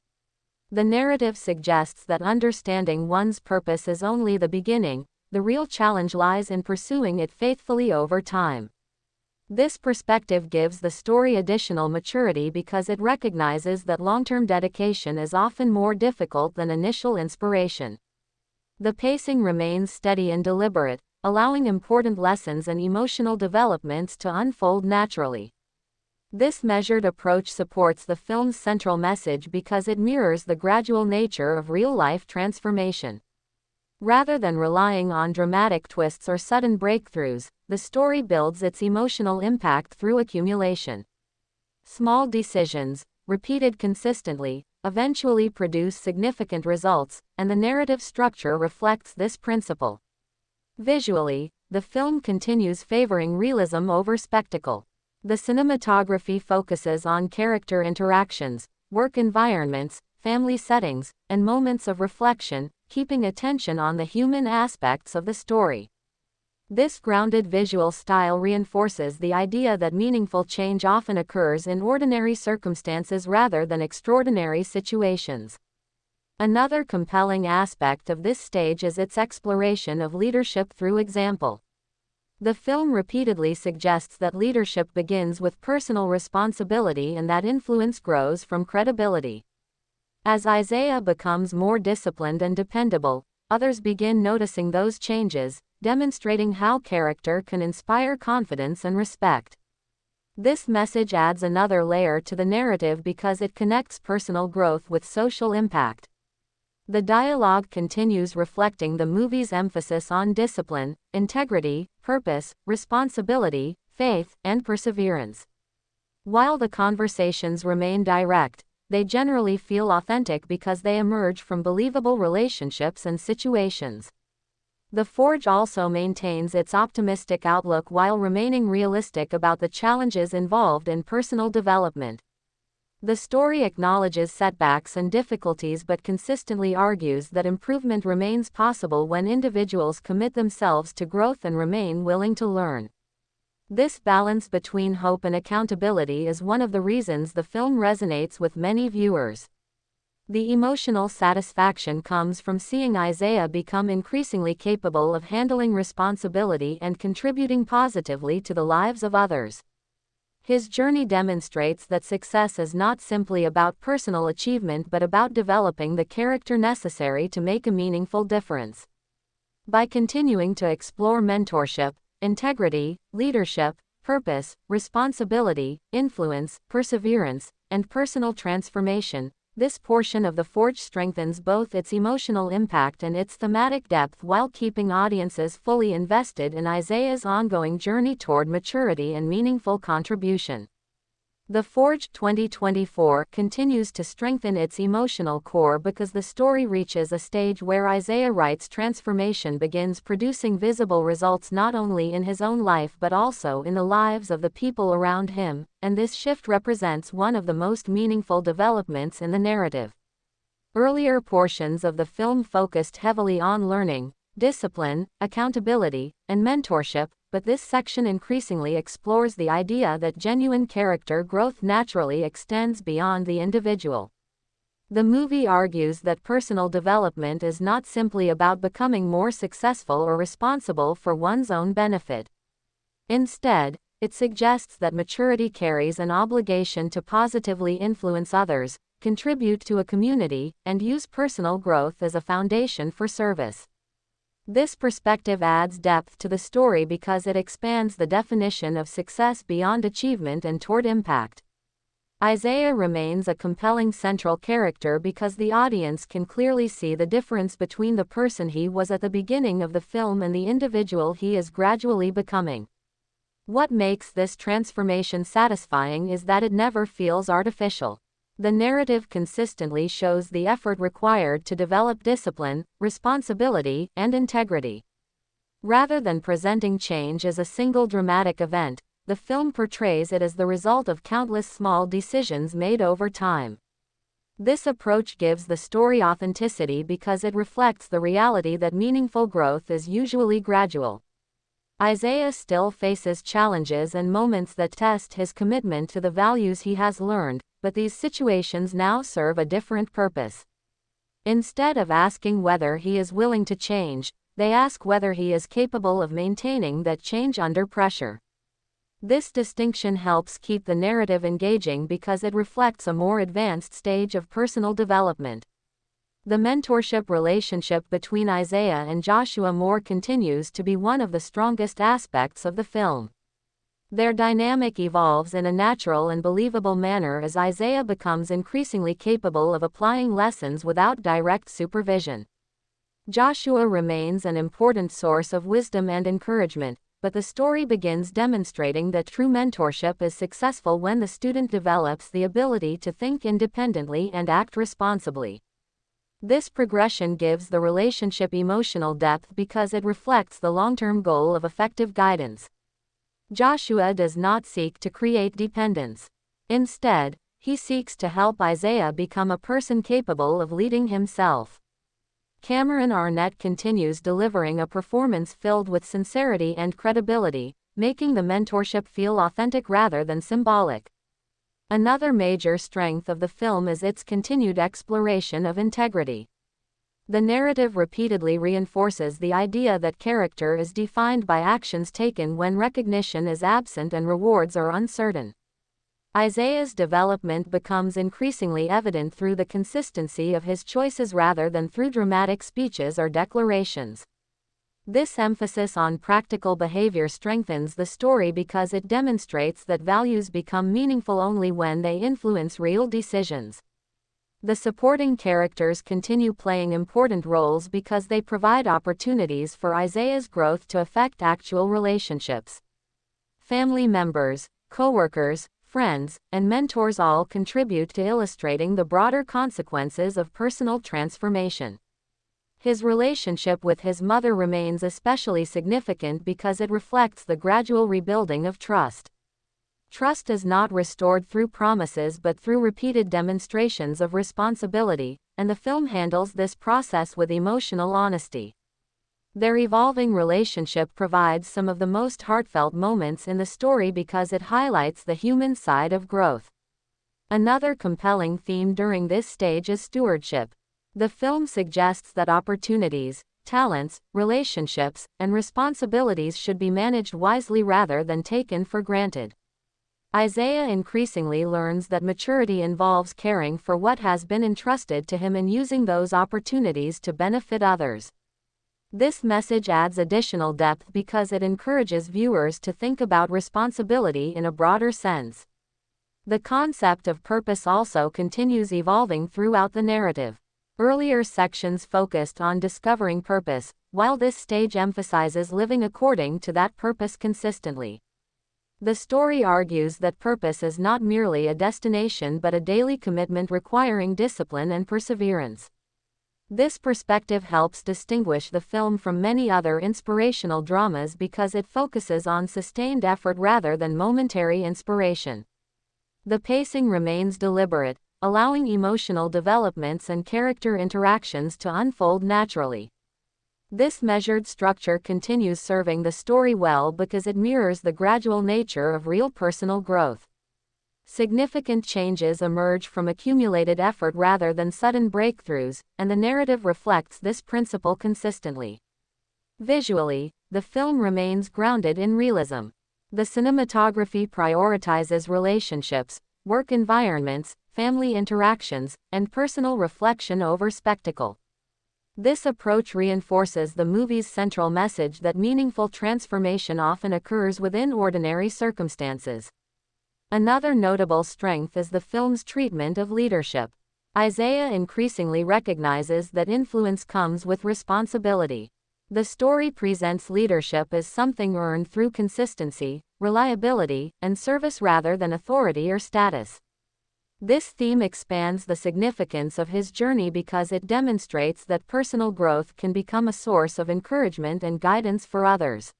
The narrative suggests that understanding one's purpose is only the beginning. The real challenge lies in pursuing it faithfully over time. This perspective gives the story additional maturity because it recognizes that long-term dedication is often more difficult than initial inspiration. The pacing remains steady and deliberate, allowing important lessons and emotional developments to unfold naturally. This measured approach supports the film's central message because it mirrors the gradual nature of real-life transformation. Rather than relying on dramatic twists or sudden breakthroughs, the story builds its emotional impact through accumulation. Small decisions, repeated consistently, eventually produce significant results, and the narrative structure reflects this principle. Visually, the film continues favoring realism over spectacle. The cinematography focuses on character interactions, work environments, family settings, and moments of reflection, keeping attention on the human aspects of the story. This grounded visual style reinforces the idea that meaningful change often occurs in ordinary circumstances rather than extraordinary situations. Another compelling aspect of this stage is its exploration of leadership through example. The film repeatedly suggests that leadership begins with personal responsibility and that influence grows from credibility. As Isaiah becomes more disciplined and dependable, others begin noticing those changes, demonstrating how character can inspire confidence and respect. This message adds another layer to the narrative because it connects personal growth with social impact. The dialogue continues reflecting the movie's emphasis on discipline, integrity, purpose, responsibility, faith, and perseverance. While the conversations remain direct, they generally feel authentic because they emerge from believable relationships and situations. The Forge also maintains its optimistic outlook while remaining realistic about the challenges involved in personal development. The story acknowledges setbacks and difficulties but consistently argues that improvement remains possible when individuals commit themselves to growth and remain willing to learn. This balance between hope and accountability is one of the reasons the film resonates with many viewers. The emotional satisfaction comes from seeing Isaiah become increasingly capable of handling responsibility and contributing positively to the lives of others. His journey demonstrates that success is not simply about personal achievement but about developing the character necessary to make a meaningful difference. By continuing to explore mentorship, integrity, leadership, purpose, responsibility, influence, perseverance, and personal transformation, this portion of The Forge strengthens both its emotional impact and its thematic depth while keeping audiences fully invested in Isaiah's ongoing journey toward maturity and meaningful contribution. The Forge 2024 continues to strengthen its emotional core because the story reaches a stage where Isaiah Wright's transformation begins producing visible results not only in his own life but also in the lives of the people around him, and this shift represents one of the most meaningful developments in the narrative. Earlier portions of the film focused heavily on learning, discipline, accountability, and mentorship, but this section increasingly explores the idea that genuine character growth naturally extends beyond the individual. The movie argues that personal development is not simply about becoming more successful or responsible for one's own benefit. Instead, it suggests that maturity carries an obligation to positively influence others, contribute to a community, and use personal growth as a foundation for service. This perspective adds depth to the story because it expands the definition of success beyond achievement and toward impact. Isaiah remains a compelling central character because the audience can clearly see the difference between the person he was at the beginning of the film and the individual he is gradually becoming. What makes this transformation satisfying is that it never feels artificial. The narrative consistently shows the effort required to develop discipline, responsibility, and integrity. Rather than presenting change as a single dramatic event, the film portrays it as the result of countless small decisions made over time. This approach gives the story authenticity because it reflects the reality that meaningful growth is usually gradual. Isaiah still faces challenges and moments that test his commitment to the values he has learned, but these situations now serve a different purpose. Instead of asking whether he is willing to change, they ask whether he is capable of maintaining that change under pressure. This distinction helps keep the narrative engaging because it reflects a more advanced stage of personal development. The mentorship relationship between Isaiah and Joshua Moore continues to be one of the strongest aspects of the film. Their dynamic evolves in a natural and believable manner as Isaiah becomes increasingly capable of applying lessons without direct supervision. Joshua remains an important source of wisdom and encouragement, but the story begins demonstrating that true mentorship is successful when the student develops the ability to think independently and act responsibly. This progression gives the relationship emotional depth because it reflects the long-term goal of effective guidance. Joshua does not seek to create dependence. Instead, he seeks to help Isaiah become a person capable of leading himself. Cameron Arnett continues delivering a performance filled with sincerity and credibility, making the mentorship feel authentic rather than symbolic. Another major strength of the film is its continued exploration of integrity. The narrative repeatedly reinforces the idea that character is defined by actions taken when recognition is absent and rewards are uncertain. Isaiah's development becomes increasingly evident through the consistency of his choices rather than through dramatic speeches or declarations. This emphasis on practical behavior strengthens the story because it demonstrates that values become meaningful only when they influence real decisions. The supporting characters continue playing important roles because they provide opportunities for Isaiah's growth to affect actual relationships. Family members, co-workers, friends, and mentors all contribute to illustrating the broader consequences of personal transformation. His relationship with his mother remains especially significant because it reflects the gradual rebuilding of trust. Trust is not restored through promises but through repeated demonstrations of responsibility, and the film handles this process with emotional honesty. Their evolving relationship provides some of the most heartfelt moments in the story because it highlights the human side of growth. Another compelling theme during this stage is stewardship. The film suggests that opportunities, talents, relationships, and responsibilities should be managed wisely rather than taken for granted. Isaiah increasingly learns that maturity involves caring for what has been entrusted to him and using those opportunities to benefit others. This message adds additional depth because it encourages viewers to think about responsibility in a broader sense. The concept of purpose also continues evolving throughout the narrative. Earlier sections focused on discovering purpose, while this stage emphasizes living according to that purpose consistently. The story argues that purpose is not merely a destination but a daily commitment requiring discipline and perseverance. This perspective helps distinguish the film from many other inspirational dramas because it focuses on sustained effort rather than momentary inspiration. The pacing remains deliberate, allowing emotional developments and character interactions to unfold naturally. This measured structure continues serving the story well because it mirrors the gradual nature of real personal growth. Significant changes emerge from accumulated effort rather than sudden breakthroughs, and the narrative reflects this principle consistently. Visually, the film remains grounded in realism. The cinematography prioritizes relationships, work environments, family interactions, and personal reflection over spectacle. This approach reinforces the movie's central message that meaningful transformation often occurs within ordinary circumstances. Another notable strength is the film's treatment of leadership. Isaiah increasingly recognizes that influence comes with responsibility. The story presents leadership as something earned through consistency, reliability, and service rather than authority or status. This theme expands the significance of his journey because it demonstrates that personal growth can become a source of encouragement and guidance for others.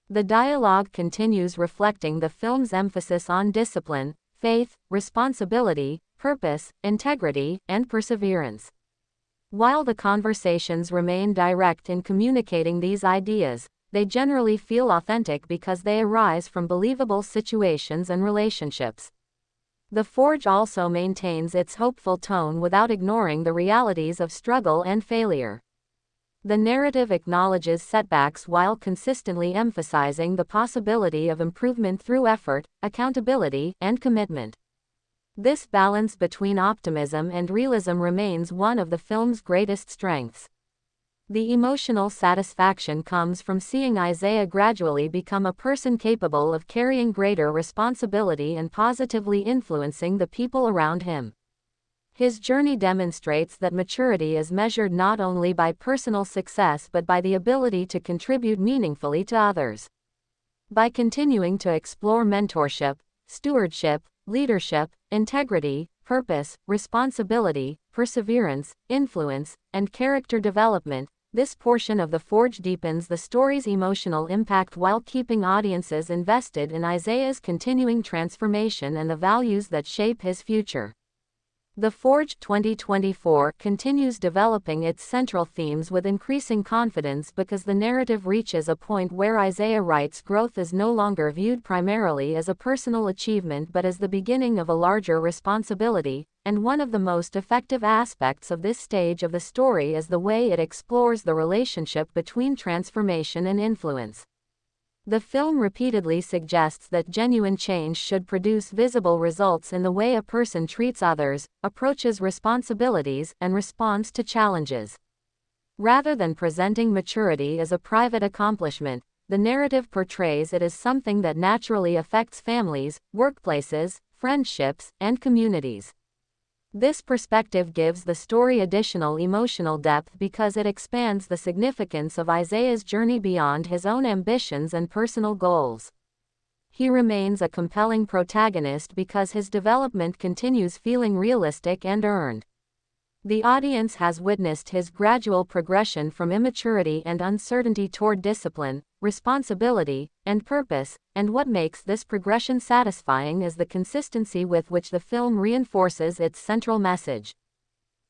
The dialogue continues reflecting the film's emphasis on discipline, faith, responsibility, purpose, integrity, and perseverance. While the conversations remain direct in communicating these ideas, they generally feel authentic because they arise from believable situations and relationships. The Forge also maintains its hopeful tone without ignoring the realities of struggle and failure. The narrative acknowledges setbacks while consistently emphasizing the possibility of improvement through effort, accountability, and commitment. This balance between optimism and realism remains one of the film's greatest strengths. The emotional satisfaction comes from seeing Isaiah gradually become a person capable of carrying greater responsibility and positively influencing the people around him. His journey demonstrates that maturity is measured not only by personal success but by the ability to contribute meaningfully to others. By continuing to explore mentorship, stewardship, leadership, integrity, purpose, responsibility, perseverance, influence, and character development, this portion of The Forge deepens the story's emotional impact while keeping audiences invested in Isaiah's continuing transformation and the values that shape his future. The Forge 2024 continues developing its central themes with increasing confidence because the narrative reaches a point where Isaiah writes growth is no longer viewed primarily as a personal achievement but as the beginning of a larger responsibility, and one of the most effective aspects of this stage of the story is the way it explores the relationship between transformation and influence. The film repeatedly suggests that genuine change should produce visible results in the way a person treats others, approaches responsibilities, and responds to challenges. Rather than presenting maturity as a private accomplishment, the narrative portrays it as something that naturally affects families, workplaces, friendships, and communities. This perspective gives the story additional emotional depth because it expands the significance of Isaiah's journey beyond his own ambitions and personal goals. He remains a compelling protagonist because his development continues feeling realistic and earned. The audience has witnessed his gradual progression from immaturity and uncertainty toward discipline, responsibility, and purpose, and what makes this progression satisfying is the consistency with which the film reinforces its central message.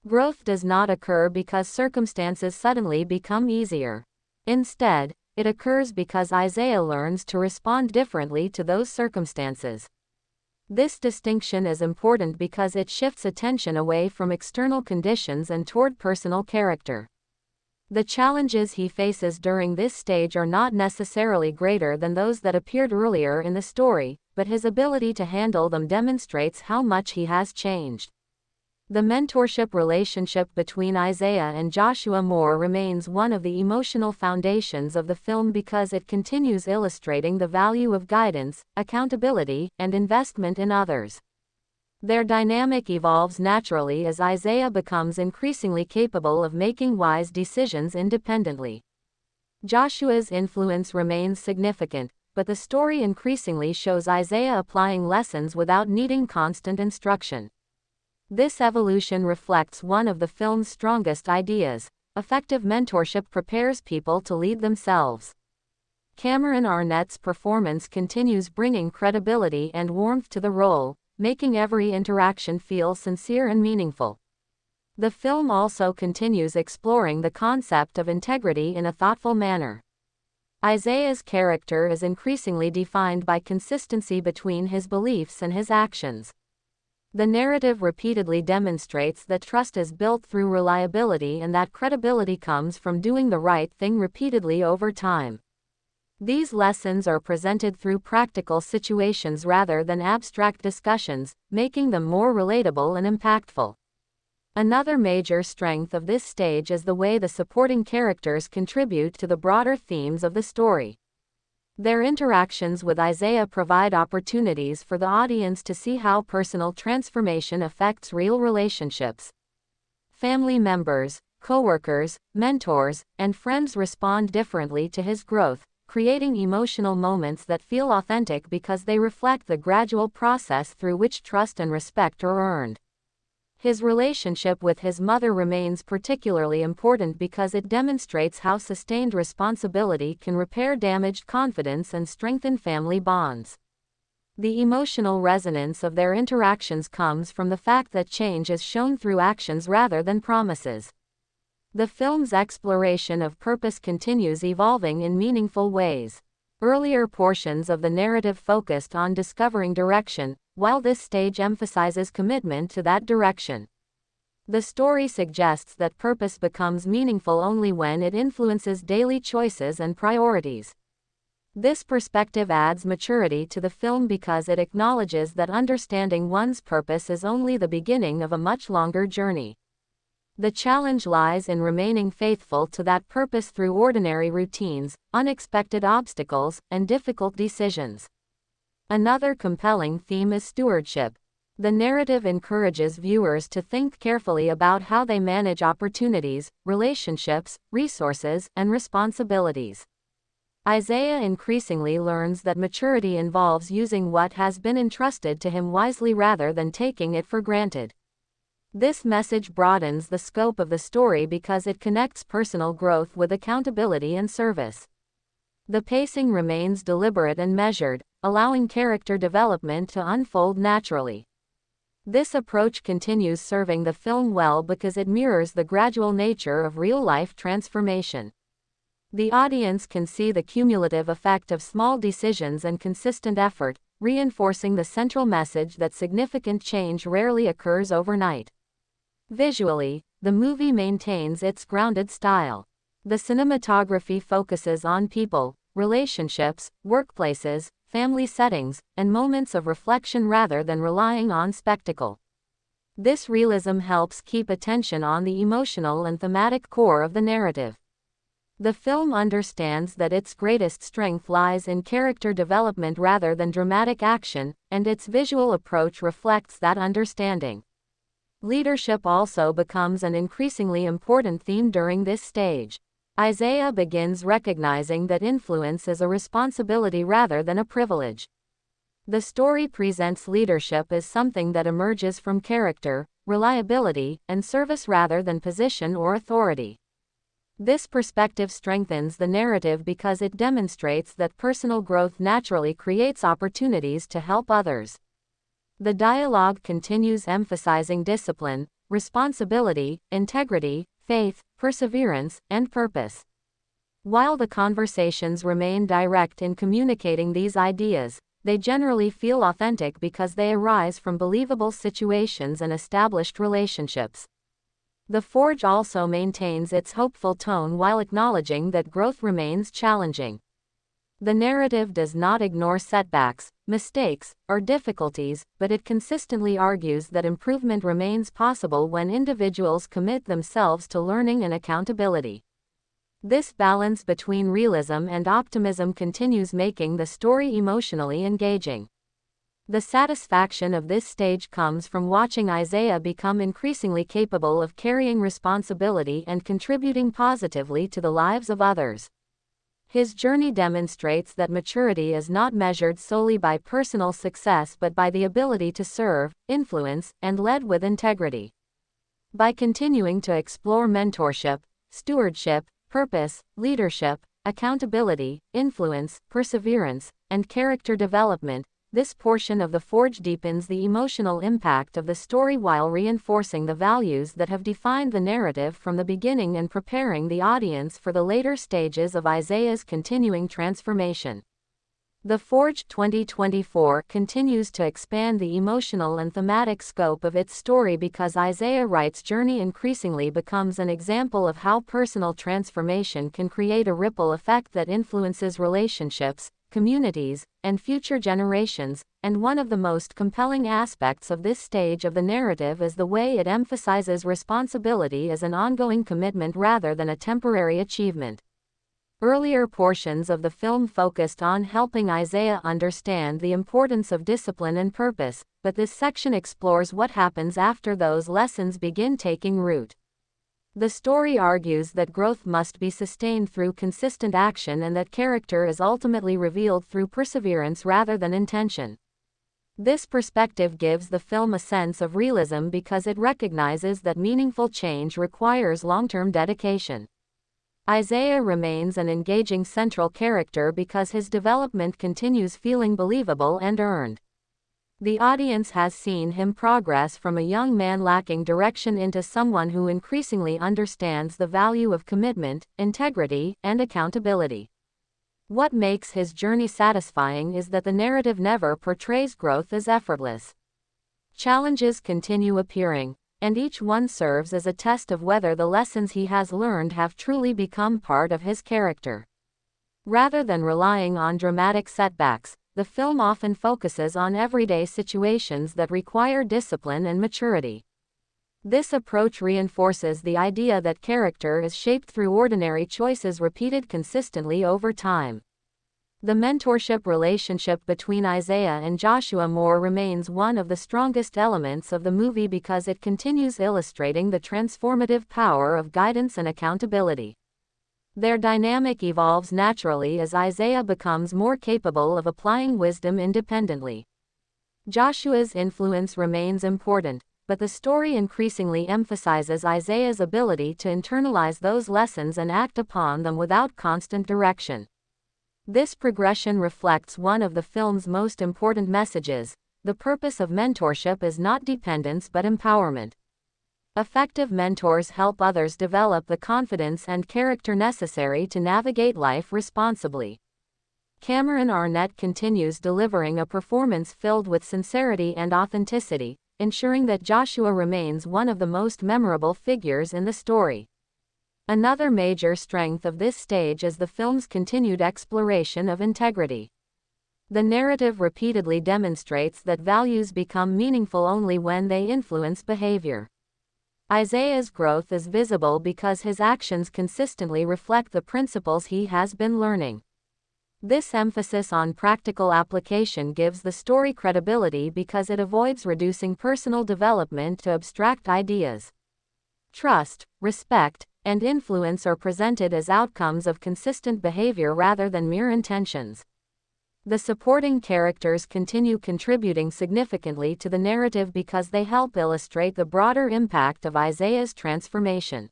Growth does not occur because circumstances suddenly become easier. Instead, it occurs because Isaiah learns to respond differently to those circumstances. This distinction is important because it shifts attention away from external conditions and toward personal character. The challenges he faces during this stage are not necessarily greater than those that appeared earlier in the story, but his ability to handle them demonstrates how much he has changed. The mentorship relationship between Isaiah and Joshua Moore remains one of the emotional foundations of the film because it continues illustrating the value of guidance, accountability, and investment in others. Their dynamic evolves naturally as Isaiah becomes increasingly capable of making wise decisions independently. Joshua's influence remains significant, but the story increasingly shows Isaiah applying lessons without needing constant instruction. This evolution reflects one of the film's strongest ideas: effective mentorship prepares people to lead themselves. Cameron Arnett's performance continues bringing credibility and warmth to the role, making every interaction feel sincere and meaningful. The film also continues exploring the concept of integrity in a thoughtful manner. Isaiah's character is increasingly defined by consistency between his beliefs and his actions. The narrative repeatedly demonstrates that trust is built through reliability and that credibility comes from doing the right thing repeatedly over time. These lessons are presented through practical situations rather than abstract discussions, making them more relatable and impactful. Another major strength of this stage is the way the supporting characters contribute to the broader themes of the story. Their interactions with Isaiah provide opportunities for the audience to see how personal transformation affects real relationships. Family members, coworkers, mentors, and friends respond differently to his growth, creating emotional moments that feel authentic because they reflect the gradual process through which trust and respect are earned. His relationship with his mother remains particularly important because it demonstrates how sustained responsibility can repair damaged confidence and strengthen family bonds. The emotional resonance of their interactions comes from the fact that change is shown through actions rather than promises. The film's exploration of purpose continues evolving in meaningful ways. Earlier portions of the narrative focused on discovering direction, while this stage emphasizes commitment to that direction. The story suggests that purpose becomes meaningful only when it influences daily choices and priorities. This perspective adds maturity to the film because it acknowledges that understanding one's purpose is only the beginning of a much longer journey. The challenge lies in remaining faithful to that purpose through ordinary routines, unexpected obstacles, and difficult decisions. Another compelling theme is stewardship. The narrative encourages viewers to think carefully about how they manage opportunities, relationships, resources, and responsibilities. Isaiah increasingly learns that maturity involves using what has been entrusted to him wisely rather than taking it for granted. This message broadens the scope of the story because it connects personal growth with accountability and service. The pacing remains deliberate and measured, allowing character development to unfold naturally. This approach continues serving the film well because it mirrors the gradual nature of real-life transformation. The audience can see the cumulative effect of small decisions and consistent effort, reinforcing the central message that significant change rarely occurs overnight. Visually, the movie maintains its grounded style. The cinematography focuses on people, relationships, workplaces, family settings, and moments of reflection rather than relying on spectacle. This realism helps keep attention on the emotional and thematic core of the narrative. The film understands that its greatest strength lies in character development rather than dramatic action, and its visual approach reflects that understanding. Leadership also becomes an increasingly important theme during this stage. Isaiah begins recognizing that influence is a responsibility rather than a privilege. The story presents leadership as something that emerges from character, reliability, and service rather than position or authority. This perspective strengthens the narrative because it demonstrates that personal growth naturally creates opportunities to help others. The dialogue continues emphasizing discipline, responsibility, integrity, faith, perseverance, and purpose. While the conversations remain direct in communicating these ideas, they generally feel authentic because they arise from believable situations and established relationships. The Forge also maintains its hopeful tone while acknowledging that growth remains challenging. The narrative does not ignore setbacks, mistakes, or difficulties, but it consistently argues that improvement remains possible when individuals commit themselves to learning and accountability. This balance between realism and optimism continues making the story emotionally engaging. The satisfaction of this stage comes from watching Isaiah become increasingly capable of carrying responsibility and contributing positively to the lives of others. His journey demonstrates that maturity is not measured solely by personal success but by the ability to serve, influence, and lead with integrity. By continuing to explore mentorship, stewardship, purpose, leadership, accountability, influence, perseverance, and character development, this portion of The Forge deepens the emotional impact of the story while reinforcing the values that have defined the narrative from the beginning and preparing the audience for the later stages of Isaiah's continuing transformation. The Forge 2024 continues to expand the emotional and thematic scope of its story because Isaiah Wright's journey increasingly becomes an example of how personal transformation can create a ripple effect that influences relationships, communities, and future generations, and one of the most compelling aspects of this stage of the narrative is the way it emphasizes responsibility as an ongoing commitment rather than a temporary achievement. Earlier portions of the film focused on helping Isaiah understand the importance of discipline and purpose, but this section explores what happens after those lessons begin taking root. The story argues that growth must be sustained through consistent action and that character is ultimately revealed through perseverance rather than intention. This perspective gives the film a sense of realism because it recognizes that meaningful change requires long-term dedication. Isaiah remains an engaging central character because his development continues feeling believable and earned. The audience has seen him progress from a young man lacking direction into someone who increasingly understands the value of commitment, integrity, and accountability. What makes his journey satisfying is that the narrative never portrays growth as effortless. Challenges continue appearing, and each one serves as a test of whether the lessons he has learned have truly become part of his character. Rather than relying on dramatic setbacks, the film often focuses on everyday situations that require discipline and maturity. This approach reinforces the idea that character is shaped through ordinary choices repeated consistently over time. The mentorship relationship between Isaiah and Joshua Moore remains one of the strongest elements of the movie because it continues illustrating the transformative power of guidance and accountability. Their dynamic evolves naturally as Isaiah becomes more capable of applying wisdom independently. Joshua's influence remains important, but the story increasingly emphasizes Isaiah's ability to internalize those lessons and act upon them without constant direction. This progression reflects one of the film's most important messages: the purpose of mentorship is not dependence but empowerment. Effective mentors help others develop the confidence and character necessary to navigate life responsibly. Cameron Arnett continues delivering a performance filled with sincerity and authenticity, ensuring that Joshua remains one of the most memorable figures in the story. Another major strength of this stage is the film's continued exploration of integrity. The narrative repeatedly demonstrates that values become meaningful only when they influence behavior. Isaiah's growth is visible because his actions consistently reflect the principles he has been learning. This emphasis on practical application gives the story credibility because it avoids reducing personal development to abstract ideas. Trust, respect, and influence are presented as outcomes of consistent behavior rather than mere intentions. The supporting characters continue contributing significantly to the narrative because they help illustrate the broader impact of Isaiah's transformation.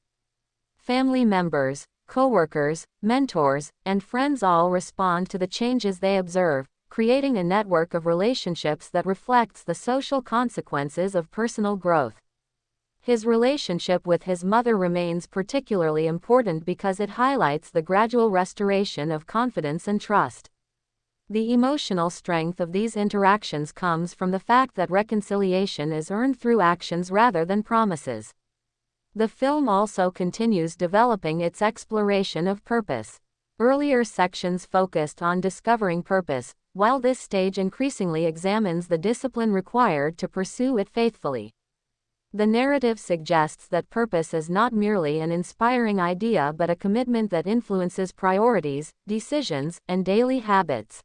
Family members, co-workers, mentors, and friends all respond to the changes they observe, creating a network of relationships that reflects the social consequences of personal growth. His relationship with his mother remains particularly important because it highlights the gradual restoration of confidence and trust. The emotional strength of these interactions comes from the fact that reconciliation is earned through actions rather than promises. The film also continues developing its exploration of purpose. Earlier sections focused on discovering purpose, while this stage increasingly examines the discipline required to pursue it faithfully. The narrative suggests that purpose is not merely an inspiring idea but a commitment that influences priorities, decisions, and daily habits.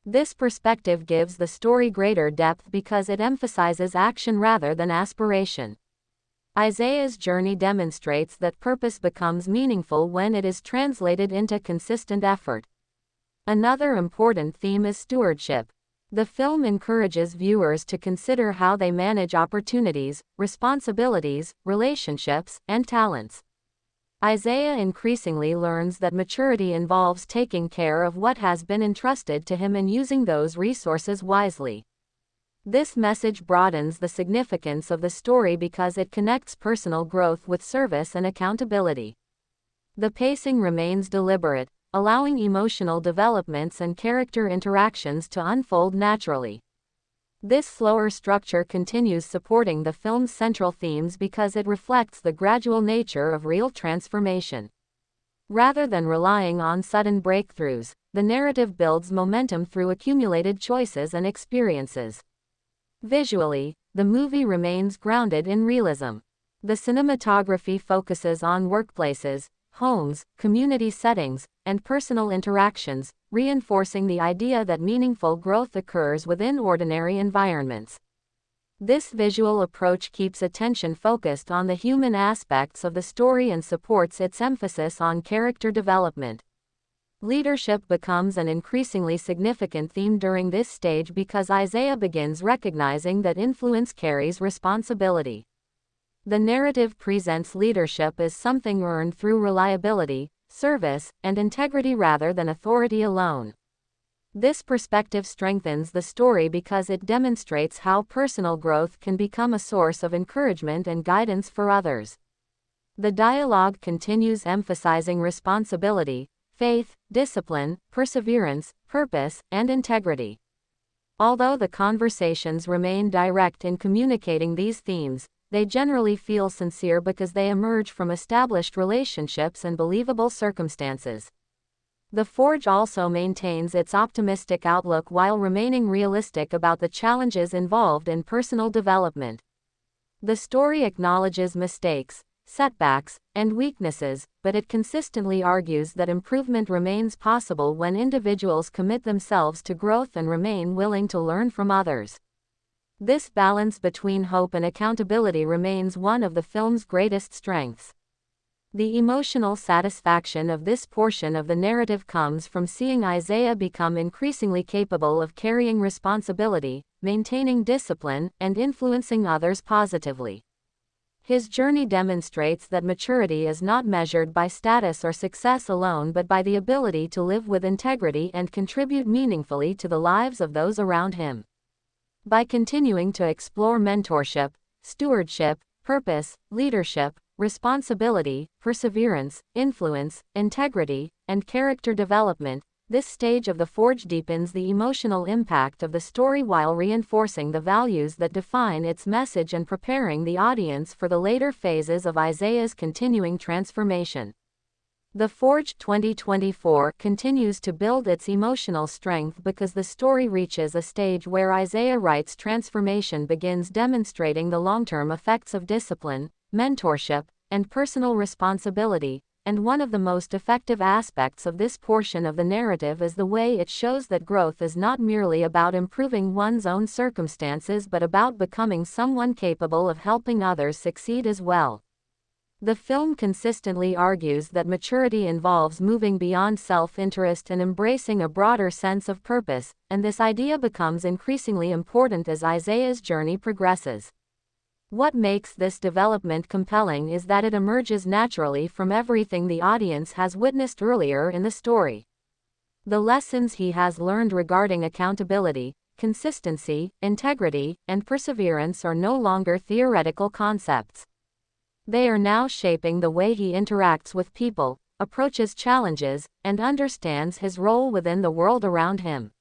This perspective gives the story greater depth because it emphasizes action rather than aspiration. Isaiah's journey demonstrates that purpose becomes meaningful when it is translated into consistent effort. Another important theme is stewardship. The film encourages viewers to consider how they manage opportunities, responsibilities, relationships, and talents. Isaiah increasingly learns that maturity involves taking care of what has been entrusted to him and using those resources wisely. This message broadens the significance of the story because it connects personal growth with service and accountability. The pacing remains deliberate, allowing emotional developments and character interactions to unfold naturally. This slower structure continues supporting the film's central themes because it reflects the gradual nature of real transformation. Rather than relying on sudden breakthroughs, the narrative builds momentum through accumulated choices and experiences. Visually, the movie remains grounded in realism. The cinematography focuses on workplaces, homes, community settings, and personal interactions, reinforcing the idea that meaningful growth occurs within ordinary environments. This visual approach keeps attention focused on the human aspects of the story and supports its emphasis on character development. Leadership becomes an increasingly significant theme during this stage because Isaiah begins recognizing that influence carries responsibility. The narrative presents leadership as something earned through reliability, service, and integrity rather than authority alone. This perspective strengthens the story because it demonstrates how personal growth can become a source of encouragement and guidance for others. The dialogue continues emphasizing responsibility, faith, discipline, perseverance, purpose, and integrity. Although the conversations remain direct in communicating these themes, they generally feel sincere because they emerge from established relationships and believable circumstances. The Forge also maintains its optimistic outlook while remaining realistic about the challenges involved in personal development. The story acknowledges mistakes, setbacks, and weaknesses, but it consistently argues that improvement remains possible when individuals commit themselves to growth and remain willing to learn from others. This balance between hope and accountability remains one of the film's greatest strengths. The emotional satisfaction of this portion of the narrative comes from seeing Isaiah become increasingly capable of carrying responsibility, maintaining discipline, and influencing others positively. His journey demonstrates that maturity is not measured by status or success alone but by the ability to live with integrity and contribute meaningfully to the lives of those around him. By continuing to explore mentorship, stewardship, purpose, leadership, responsibility, perseverance, influence, integrity, and character development, this stage of the Forge deepens the emotional impact of the story while reinforcing the values that define its message and preparing the audience for the later phases of Isaiah's continuing transformation. The Forge 2024 continues to build its emotional strength because the story reaches a stage where Isaiah Wright's transformation begins demonstrating the long-term effects of discipline, mentorship, and personal responsibility, and one of the most effective aspects of this portion of the narrative is the way it shows that growth is not merely about improving one's own circumstances but about becoming someone capable of helping others succeed as well. The film consistently argues that maturity involves moving beyond self-interest and embracing a broader sense of purpose, and this idea becomes increasingly important as Isaiah's journey progresses. What makes this development compelling is that it emerges naturally from everything the audience has witnessed earlier in the story. The lessons he has learned regarding accountability, consistency, integrity, and perseverance are no longer theoretical concepts. They are now shaping the way he interacts with people, approaches challenges, and understands his role within the world around him.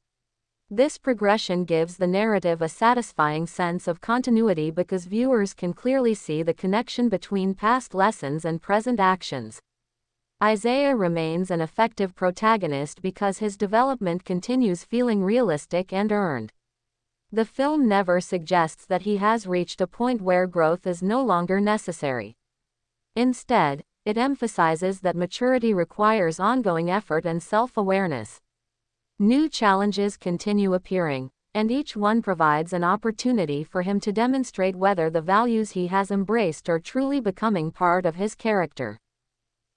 This progression gives the narrative a satisfying sense of continuity because viewers can clearly see the connection between past lessons and present actions. Isaiah remains an effective protagonist because his development continues feeling realistic and earned. The film never suggests that he has reached a point where growth is no longer necessary. Instead, it emphasizes that maturity requires ongoing effort and self-awareness. New challenges continue appearing, and each one provides an opportunity for him to demonstrate whether the values he has embraced are truly becoming part of his character.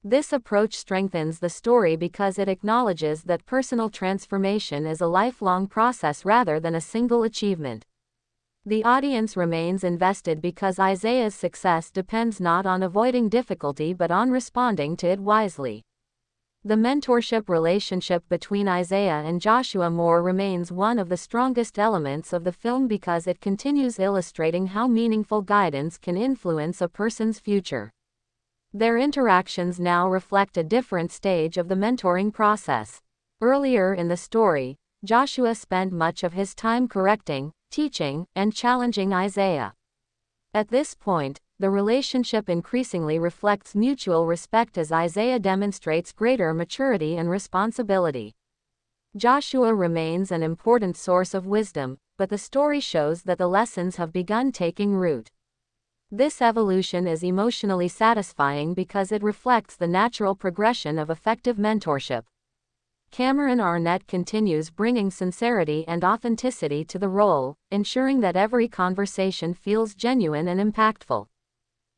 This approach strengthens the story because it acknowledges that personal transformation is a lifelong process rather than a single achievement. The audience remains invested because Isaiah's success depends not on avoiding difficulty but on responding to it wisely. The mentorship relationship between Isaiah and Joshua Moore remains one of the strongest elements of the film because it continues illustrating how meaningful guidance can influence a person's future. Their interactions now reflect a different stage of the mentoring process. Earlier in the story, Joshua spent much of his time correcting, teaching, and challenging Isaiah. At this point, the relationship increasingly reflects mutual respect as Isaiah demonstrates greater maturity and responsibility. Joshua remains an important source of wisdom, but the story shows that the lessons have begun taking root. This evolution is emotionally satisfying because it reflects the natural progression of effective mentorship. Cameron Arnett continues bringing sincerity and authenticity to the role, ensuring that every conversation feels genuine and impactful.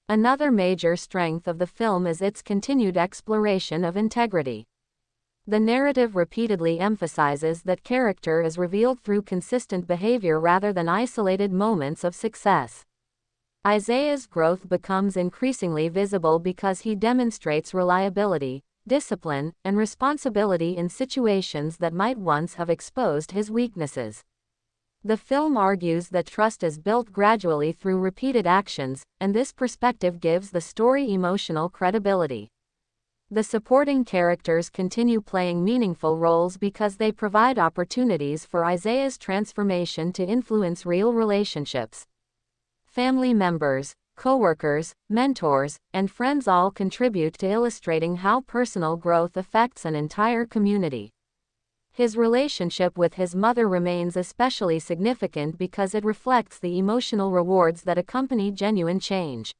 Another major strength of the film is its continued exploration of integrity. The narrative repeatedly emphasizes that character is revealed through consistent behavior rather than isolated moments of success. Isaiah's growth becomes increasingly visible because he demonstrates reliability, discipline, and responsibility in situations that might once have exposed his weaknesses. The film argues that trust is built gradually through repeated actions, and this perspective gives the story emotional credibility. The supporting characters continue playing meaningful roles because they provide opportunities for Isaiah's transformation to influence real relationships. Family members, co-workers, mentors, and friends all contribute to illustrating how personal growth affects an entire community. His relationship with his mother remains especially significant because it reflects the emotional rewards that accompany genuine change.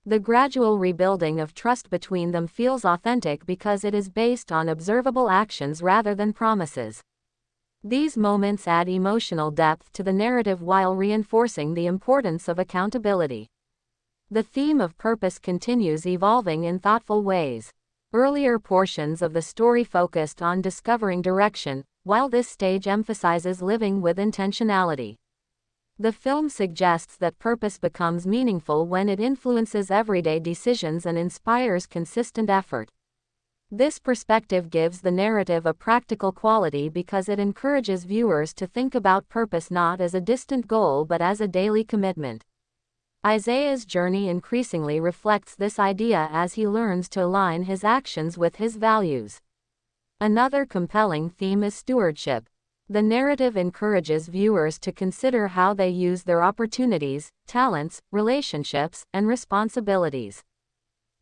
The gradual rebuilding of trust between them feels authentic because it is based on observable actions rather than promises. These moments add emotional depth to the narrative while reinforcing the importance of accountability. The theme of purpose continues evolving in thoughtful ways. Earlier portions of the story focused on discovering direction, while this stage emphasizes living with intentionality. The film suggests that purpose becomes meaningful when it influences everyday decisions and inspires consistent effort. This perspective gives the narrative a practical quality because it encourages viewers to think about purpose not as a distant goal but as a daily commitment. Isaiah's journey increasingly reflects this idea as he learns to align his actions with his values. Another compelling theme is stewardship. The narrative encourages viewers to consider how they use their opportunities, talents, relationships, and responsibilities.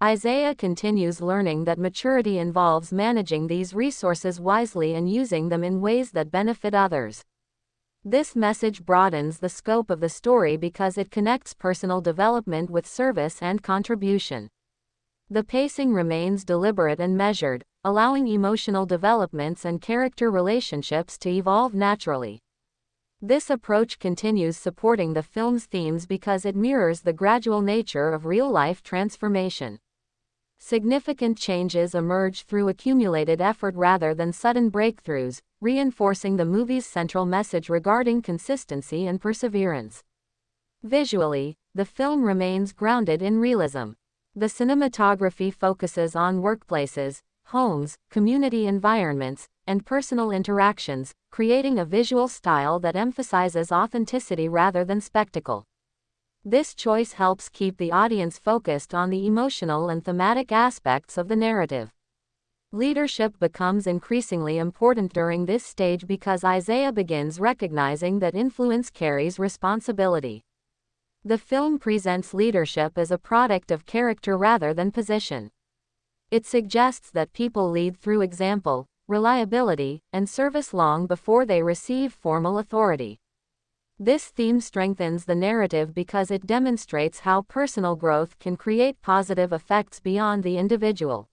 Isaiah continues learning that maturity involves managing these resources wisely and using them in ways that benefit others. This message broadens the scope of the story because it connects personal development with service and contribution. The pacing remains deliberate and measured, allowing emotional developments and character relationships to evolve naturally. This approach continues supporting the film's themes because it mirrors the gradual nature of real-life transformation. Significant changes emerge through accumulated effort rather than sudden breakthroughs, reinforcing the movie's central message regarding consistency and perseverance. Visually, the film remains grounded in realism. The cinematography focuses on workplaces, homes, community environments, and personal interactions, creating a visual style that emphasizes authenticity rather than spectacle. This choice helps keep the audience focused on the emotional and thematic aspects of the narrative. Leadership becomes increasingly important during this stage because Isaiah begins recognizing that influence carries responsibility. The film presents leadership as a product of character rather than position. It suggests that people lead through example, reliability, and service long before they receive formal authority. This theme strengthens the narrative because it demonstrates how personal growth can create positive effects beyond the individual.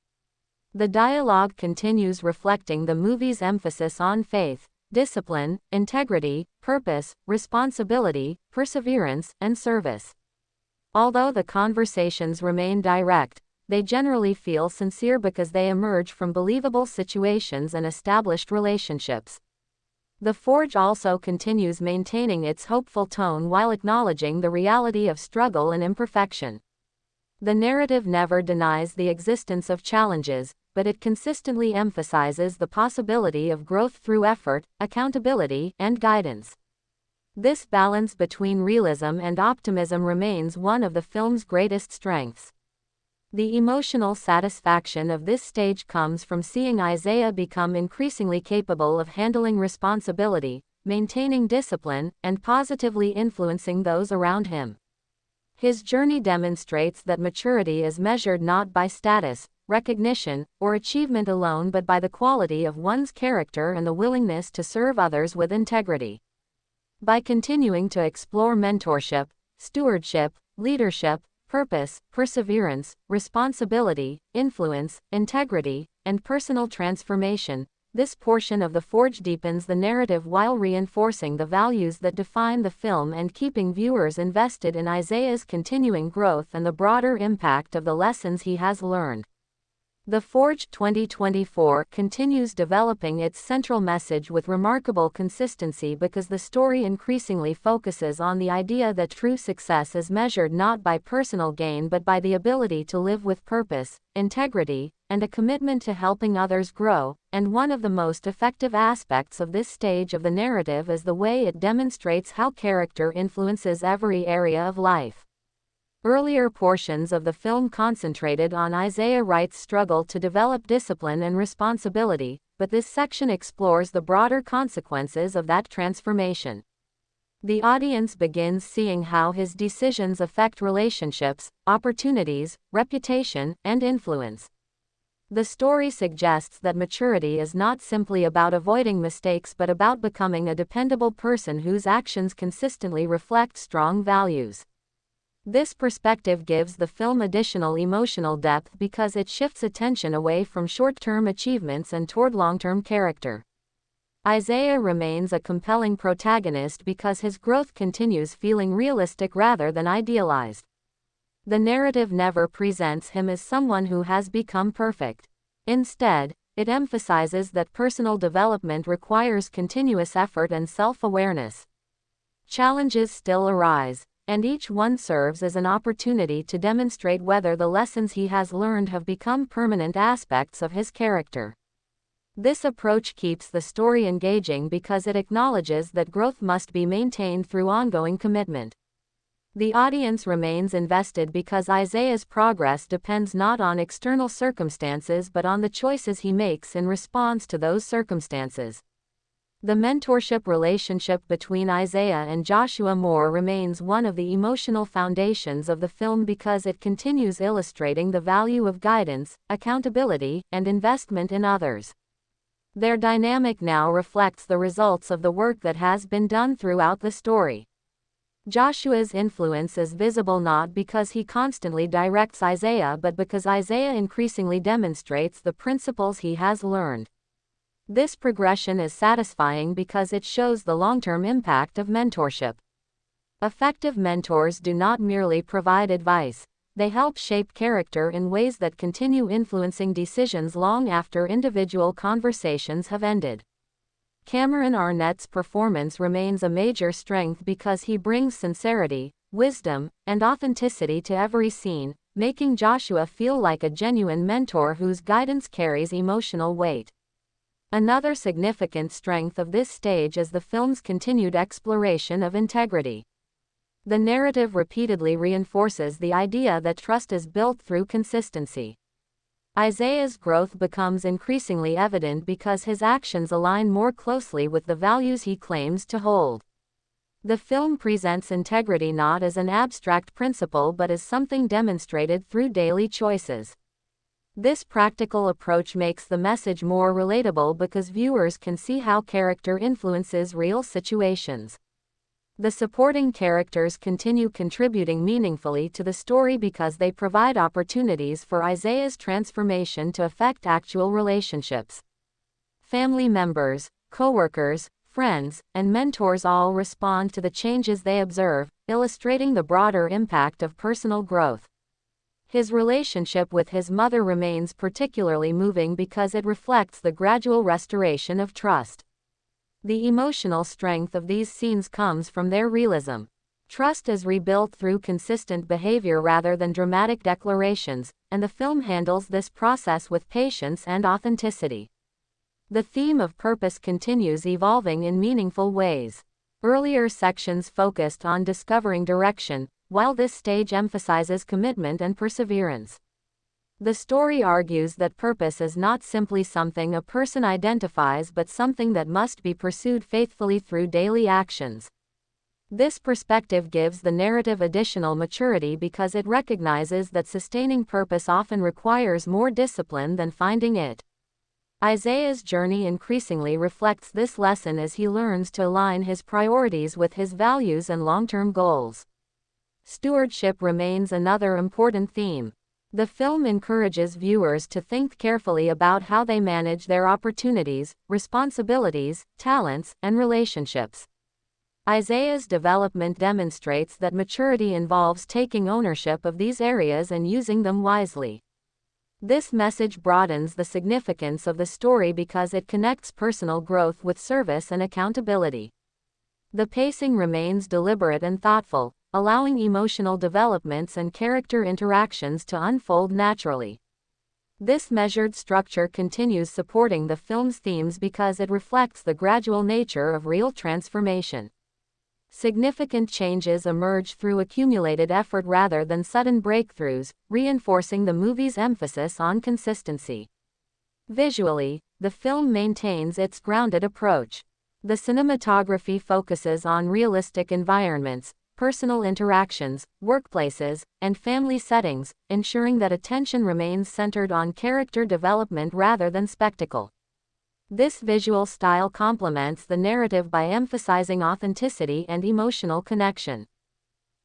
The dialogue continues reflecting the movie's emphasis on faith, discipline, integrity, purpose, responsibility, perseverance, and service. Although the conversations remain direct, they generally feel sincere because they emerge from believable situations and established relationships. The Forge also continues maintaining its hopeful tone while acknowledging the reality of struggle and imperfection. The narrative never denies the existence of challenges, but it consistently emphasizes the possibility of growth through effort, accountability, and guidance. This balance between realism and optimism remains one of the film's greatest strengths. The emotional satisfaction of this stage comes from seeing Isaiah become increasingly capable of handling responsibility, maintaining discipline, and positively influencing those around him. His journey demonstrates that maturity is measured not by status, recognition, or achievement alone but by the quality of one's character and the willingness to serve others with integrity. By continuing to explore mentorship, stewardship, leadership, purpose, perseverance, responsibility, influence, integrity, and personal transformation, this portion of The Forge deepens the narrative while reinforcing the values that define the film and keeping viewers invested in Isaiah's continuing growth and the broader impact of the lessons he has learned. The Forge 2024 continues developing its central message with remarkable consistency because the story increasingly focuses on the idea that true success is measured not by personal gain but by the ability to live with purpose, integrity, and a commitment to helping others grow, and one of the most effective aspects of this stage of the narrative is the way it demonstrates how character influences every area of life. Earlier portions of the film concentrated on Isaiah Wright's struggle to develop discipline and responsibility, but this section explores the broader consequences of that transformation. The audience begins seeing how his decisions affect relationships, opportunities, reputation, and influence. The story suggests that maturity is not simply about avoiding mistakes but about becoming a dependable person whose actions consistently reflect strong values. This perspective gives the film additional emotional depth because it shifts attention away from short-term achievements and toward long-term character. Isaiah remains a compelling protagonist because his growth continues feeling realistic rather than idealized. The narrative never presents him as someone who has become perfect. Instead, it emphasizes that personal development requires continuous effort and self-awareness. Challenges still arise, and each one serves as an opportunity to demonstrate whether the lessons he has learned have become permanent aspects of his character. This approach keeps the story engaging because it acknowledges that growth must be maintained through ongoing commitment. The audience remains invested because Isaiah's progress depends not on external circumstances but on the choices he makes in response to those circumstances. The mentorship relationship between Isaiah and Joshua Moore remains one of the emotional foundations of the film because it continues illustrating the value of guidance, accountability, and investment in others. Their dynamic now reflects the results of the work that has been done throughout the story. Joshua's influence is visible not because he constantly directs Isaiah but because Isaiah increasingly demonstrates the principles he has learned. This progression is satisfying because it shows the long-term impact of mentorship. Effective mentors do not merely provide advice, they help shape character in ways that continue influencing decisions long after individual conversations have ended. Cameron Arnett's performance remains a major strength because he brings sincerity, wisdom, and authenticity to every scene, making Joshua feel like a genuine mentor whose guidance carries emotional weight. Another significant strength of this stage is the film's continued exploration of integrity. The narrative repeatedly reinforces the idea that trust is built through consistency. Isaiah's growth becomes increasingly evident because his actions align more closely with the values he claims to hold. The film presents integrity not as an abstract principle but as something demonstrated through daily choices. This practical approach makes the message more relatable because viewers can see how character influences real situations. The supporting characters continue contributing meaningfully to the story because they provide opportunities for Isaiah's transformation to affect actual relationships. Family members, coworkers, friends, and mentors all respond to the changes they observe, illustrating the broader impact of personal growth. His relationship with his mother remains particularly moving because it reflects the gradual restoration of trust. The emotional strength of these scenes comes from their realism. Trust is rebuilt through consistent behavior rather than dramatic declarations, and the film handles this process with patience and authenticity. The theme of purpose continues evolving in meaningful ways. Earlier sections focused on discovering direction, while this stage emphasizes commitment and perseverance. The story argues that purpose is not simply something a person identifies but something that must be pursued faithfully through daily actions. This perspective gives the narrative additional maturity because it recognizes that sustaining purpose often requires more discipline than finding it. Isaiah's journey increasingly reflects this lesson as he learns to align his priorities with his values and long-term goals. Stewardship remains another important theme. The film encourages viewers to think carefully about how they manage their opportunities, responsibilities, talents, and relationships. Isaiah's development demonstrates that maturity involves taking ownership of these areas and using them wisely. This message broadens the significance of the story because it connects personal growth with service and accountability. The pacing remains deliberate and thoughtful, allowing emotional developments and character interactions to unfold naturally. This measured structure continues supporting the film's themes because it reflects the gradual nature of real transformation. Significant changes emerge through accumulated effort rather than sudden breakthroughs, reinforcing the movie's emphasis on consistency. Visually, the film maintains its grounded approach. The cinematography focuses on realistic environments, personal interactions, workplaces, and family settings, ensuring that attention remains centered on character development rather than spectacle. This visual style complements the narrative by emphasizing authenticity and emotional connection.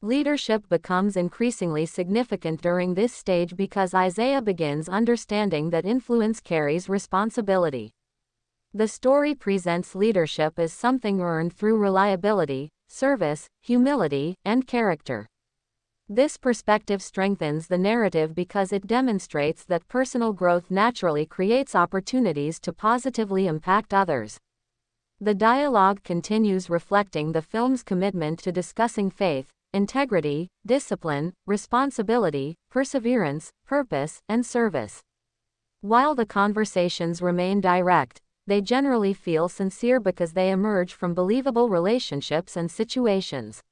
Leadership becomes increasingly significant during this stage because Isaiah begins understanding that influence carries responsibility. The story presents leadership as something earned through reliability, service, humility, and character. This perspective strengthens the narrative because it demonstrates that personal growth naturally creates opportunities to positively impact others. The dialogue continues reflecting the film's commitment to discussing faith, integrity, discipline, responsibility, perseverance, purpose, and service. While the conversations remain direct, they generally feel sincere because they emerge from believable relationships and situations.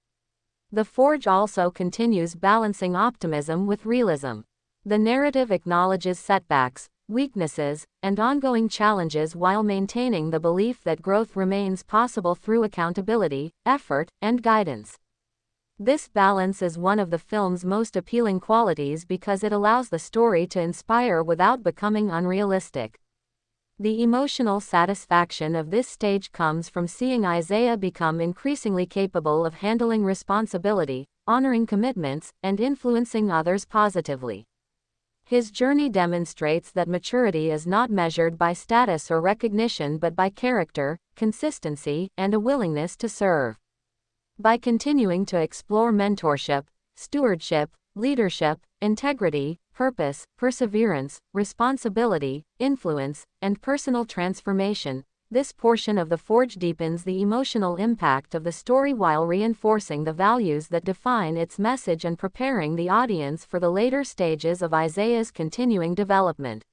The Forge also continues balancing optimism with realism. The narrative acknowledges setbacks, weaknesses, and ongoing challenges while maintaining the belief that growth remains possible through accountability, effort, and guidance. This balance is one of the film's most appealing qualities because it allows the story to inspire without becoming unrealistic. The emotional satisfaction of this stage comes from seeing Isaiah become increasingly capable of handling responsibility, honoring commitments, and influencing others positively. His journey demonstrates that maturity is not measured by status or recognition but by character, consistency, and a willingness to serve. By continuing to explore mentorship, stewardship, leadership, integrity, purpose, perseverance, responsibility, influence, and personal transformation, this portion of The Forge deepens the emotional impact of the story while reinforcing the values that define its message and preparing the audience for the later stages of Isaiah's continuing development.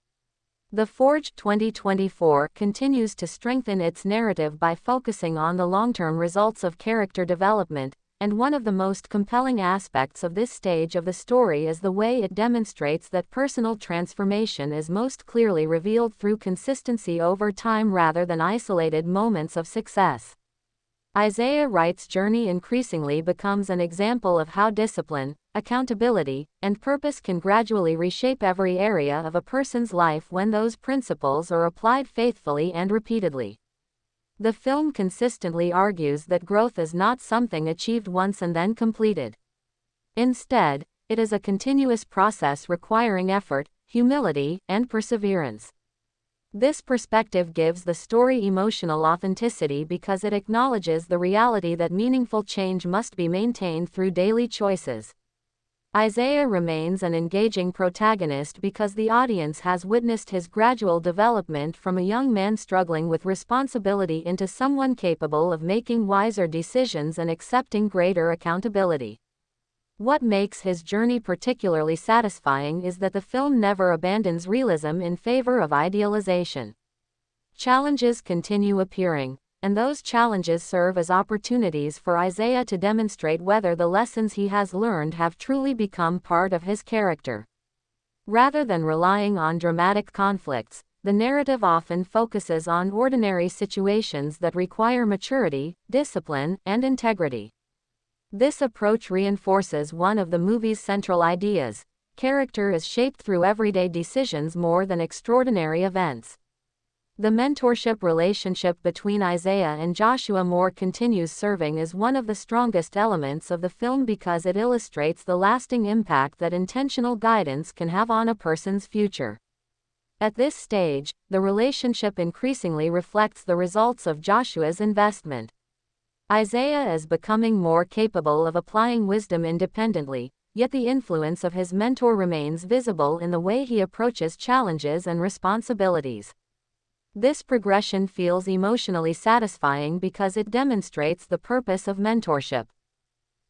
The Forge 2024 continues to strengthen its narrative by focusing on the long-term results of character development, and one of the most compelling aspects of this stage of the story is the way it demonstrates that personal transformation is most clearly revealed through consistency over time rather than isolated moments of success. Isaiah Wright's journey increasingly becomes an example of how discipline, accountability, and purpose can gradually reshape every area of a person's life when those principles are applied faithfully and repeatedly. The film consistently argues that growth is not something achieved once and then completed. Instead, it is a continuous process requiring effort, humility, and perseverance. This perspective gives the story emotional authenticity because it acknowledges the reality that meaningful change must be maintained through daily choices. Isaiah remains an engaging protagonist because the audience has witnessed his gradual development from a young man struggling with responsibility into someone capable of making wiser decisions and accepting greater accountability. What makes his journey particularly satisfying is that the film never abandons realism in favor of idealization. Challenges continue appearing, and those challenges serve as opportunities for Isaiah to demonstrate whether the lessons he has learned have truly become part of his character. Rather than relying on dramatic conflicts, the narrative often focuses on ordinary situations that require maturity, discipline, and integrity. This approach reinforces one of the movie's central ideas: character is shaped through everyday decisions more than extraordinary events. The mentorship relationship between Isaiah and Joshua Moore continues serving as one of the strongest elements of the film because it illustrates the lasting impact that intentional guidance can have on a person's future. At this stage, the relationship increasingly reflects the results of Joshua's investment. Isaiah is becoming more capable of applying wisdom independently, yet the influence of his mentor remains visible in the way he approaches challenges and responsibilities. This progression feels emotionally satisfying because it demonstrates the purpose of mentorship.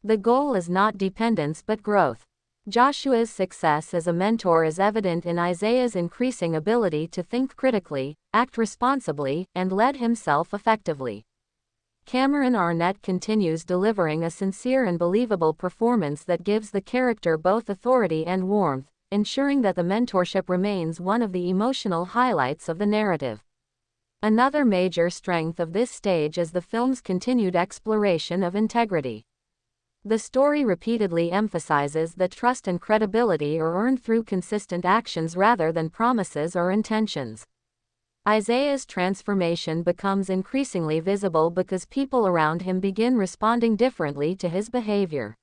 The goal is not dependence but growth. Joshua's success as a mentor is evident in Isaiah's increasing ability to think critically, act responsibly, and lead himself effectively. Cameron Arnett continues delivering a sincere and believable performance that gives the character both authority and warmth, ensuring that the mentorship remains one of the emotional highlights of the narrative. Another major strength of this stage is the film's continued exploration of integrity. The story repeatedly emphasizes that trust and credibility are earned through consistent actions rather than promises or intentions. Isaiah's transformation becomes increasingly visible because people around him begin responding differently to his behavior.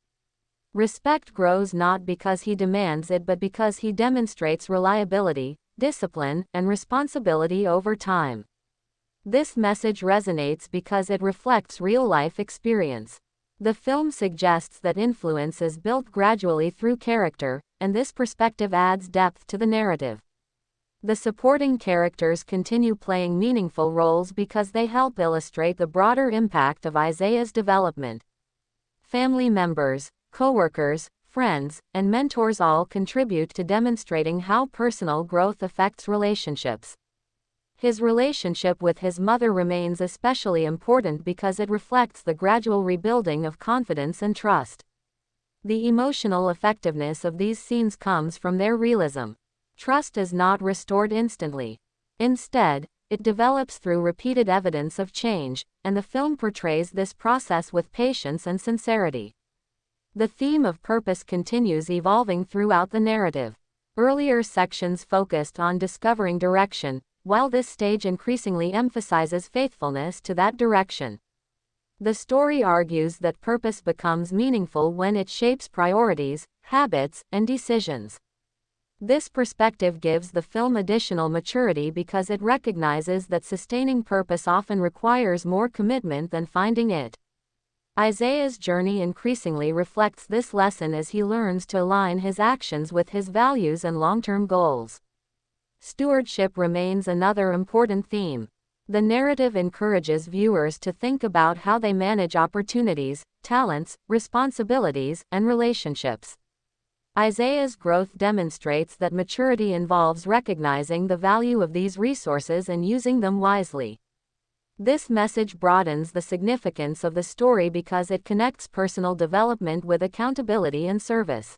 Respect grows not because he demands it but because he demonstrates reliability, discipline, and responsibility over time. This message resonates because it reflects real-life experience. The film suggests that influence is built gradually through character, and this perspective adds depth to the narrative. The supporting characters continue playing meaningful roles because they help illustrate the broader impact of Isaiah's development. Family members, coworkers, friends, and mentors all contribute to demonstrating how personal growth affects relationships. His relationship with his mother remains especially important because it reflects the gradual rebuilding of confidence and trust. The emotional effectiveness of these scenes comes from their realism. Trust is not restored instantly. Instead, it develops through repeated evidence of change, and the film portrays this process with patience and sincerity. The theme of purpose continues evolving throughout the narrative. Earlier sections focused on discovering direction, while this stage increasingly emphasizes faithfulness to that direction. The story argues that purpose becomes meaningful when it shapes priorities, habits, and decisions. This perspective gives the film additional maturity because it recognizes that sustaining purpose often requires more commitment than finding it. Isaiah's journey increasingly reflects this lesson as he learns to align his actions with his values and long-term goals. Stewardship remains another important theme. The narrative encourages viewers to think about how they manage opportunities, talents, responsibilities, and relationships. Isaiah's growth demonstrates that maturity involves recognizing the value of these resources and using them wisely. This message broadens the significance of the story because it connects personal development with accountability and service.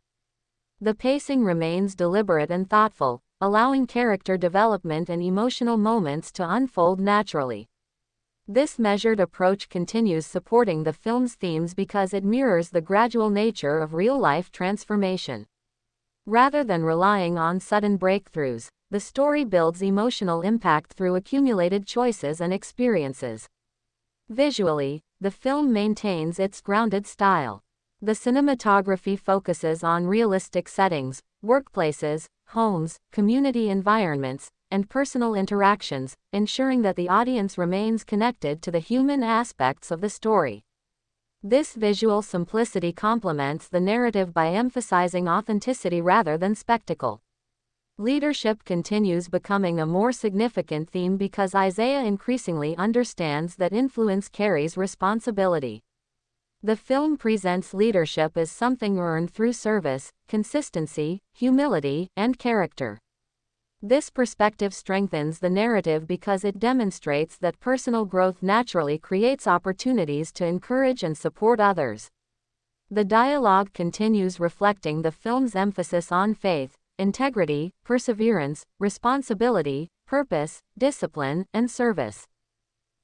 The pacing remains deliberate and thoughtful, allowing character development and emotional moments to unfold naturally. This measured approach continues supporting the film's themes because it mirrors the gradual nature of real-life transformation. Rather than relying on sudden breakthroughs, the story builds emotional impact through accumulated choices and experiences. Visually, the film maintains its grounded style. The cinematography focuses on realistic settings, workplaces, homes, community environments, and personal interactions, ensuring that the audience remains connected to the human aspects of the story. This visual simplicity complements the narrative by emphasizing authenticity rather than spectacle. Leadership continues becoming a more significant theme because Isaiah increasingly understands that influence carries responsibility. The film presents leadership as something earned through service, consistency, humility, and character. This perspective strengthens the narrative because it demonstrates that personal growth naturally creates opportunities to encourage and support others. The dialogue continues reflecting the film's emphasis on faith, integrity, perseverance, responsibility, purpose, discipline, and service.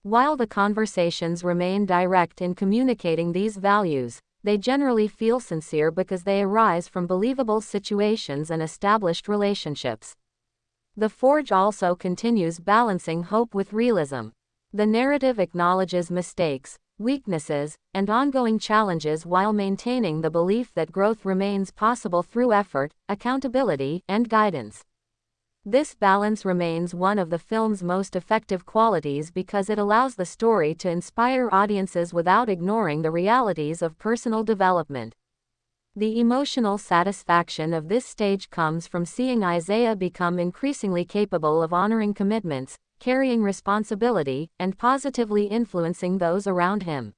While the conversations remain direct in communicating these values, they generally feel sincere because they arise from believable situations and established relationships. The Forge also continues balancing hope with realism. The narrative acknowledges mistakes, weaknesses, and ongoing challenges while maintaining the belief that growth remains possible through effort, accountability, and guidance. This balance remains one of the film's most effective qualities because it allows the story to inspire audiences without ignoring the realities of personal development. The emotional satisfaction of this stage comes from seeing Isaiah become increasingly capable of honoring commitments, carrying responsibility, and positively influencing those around him.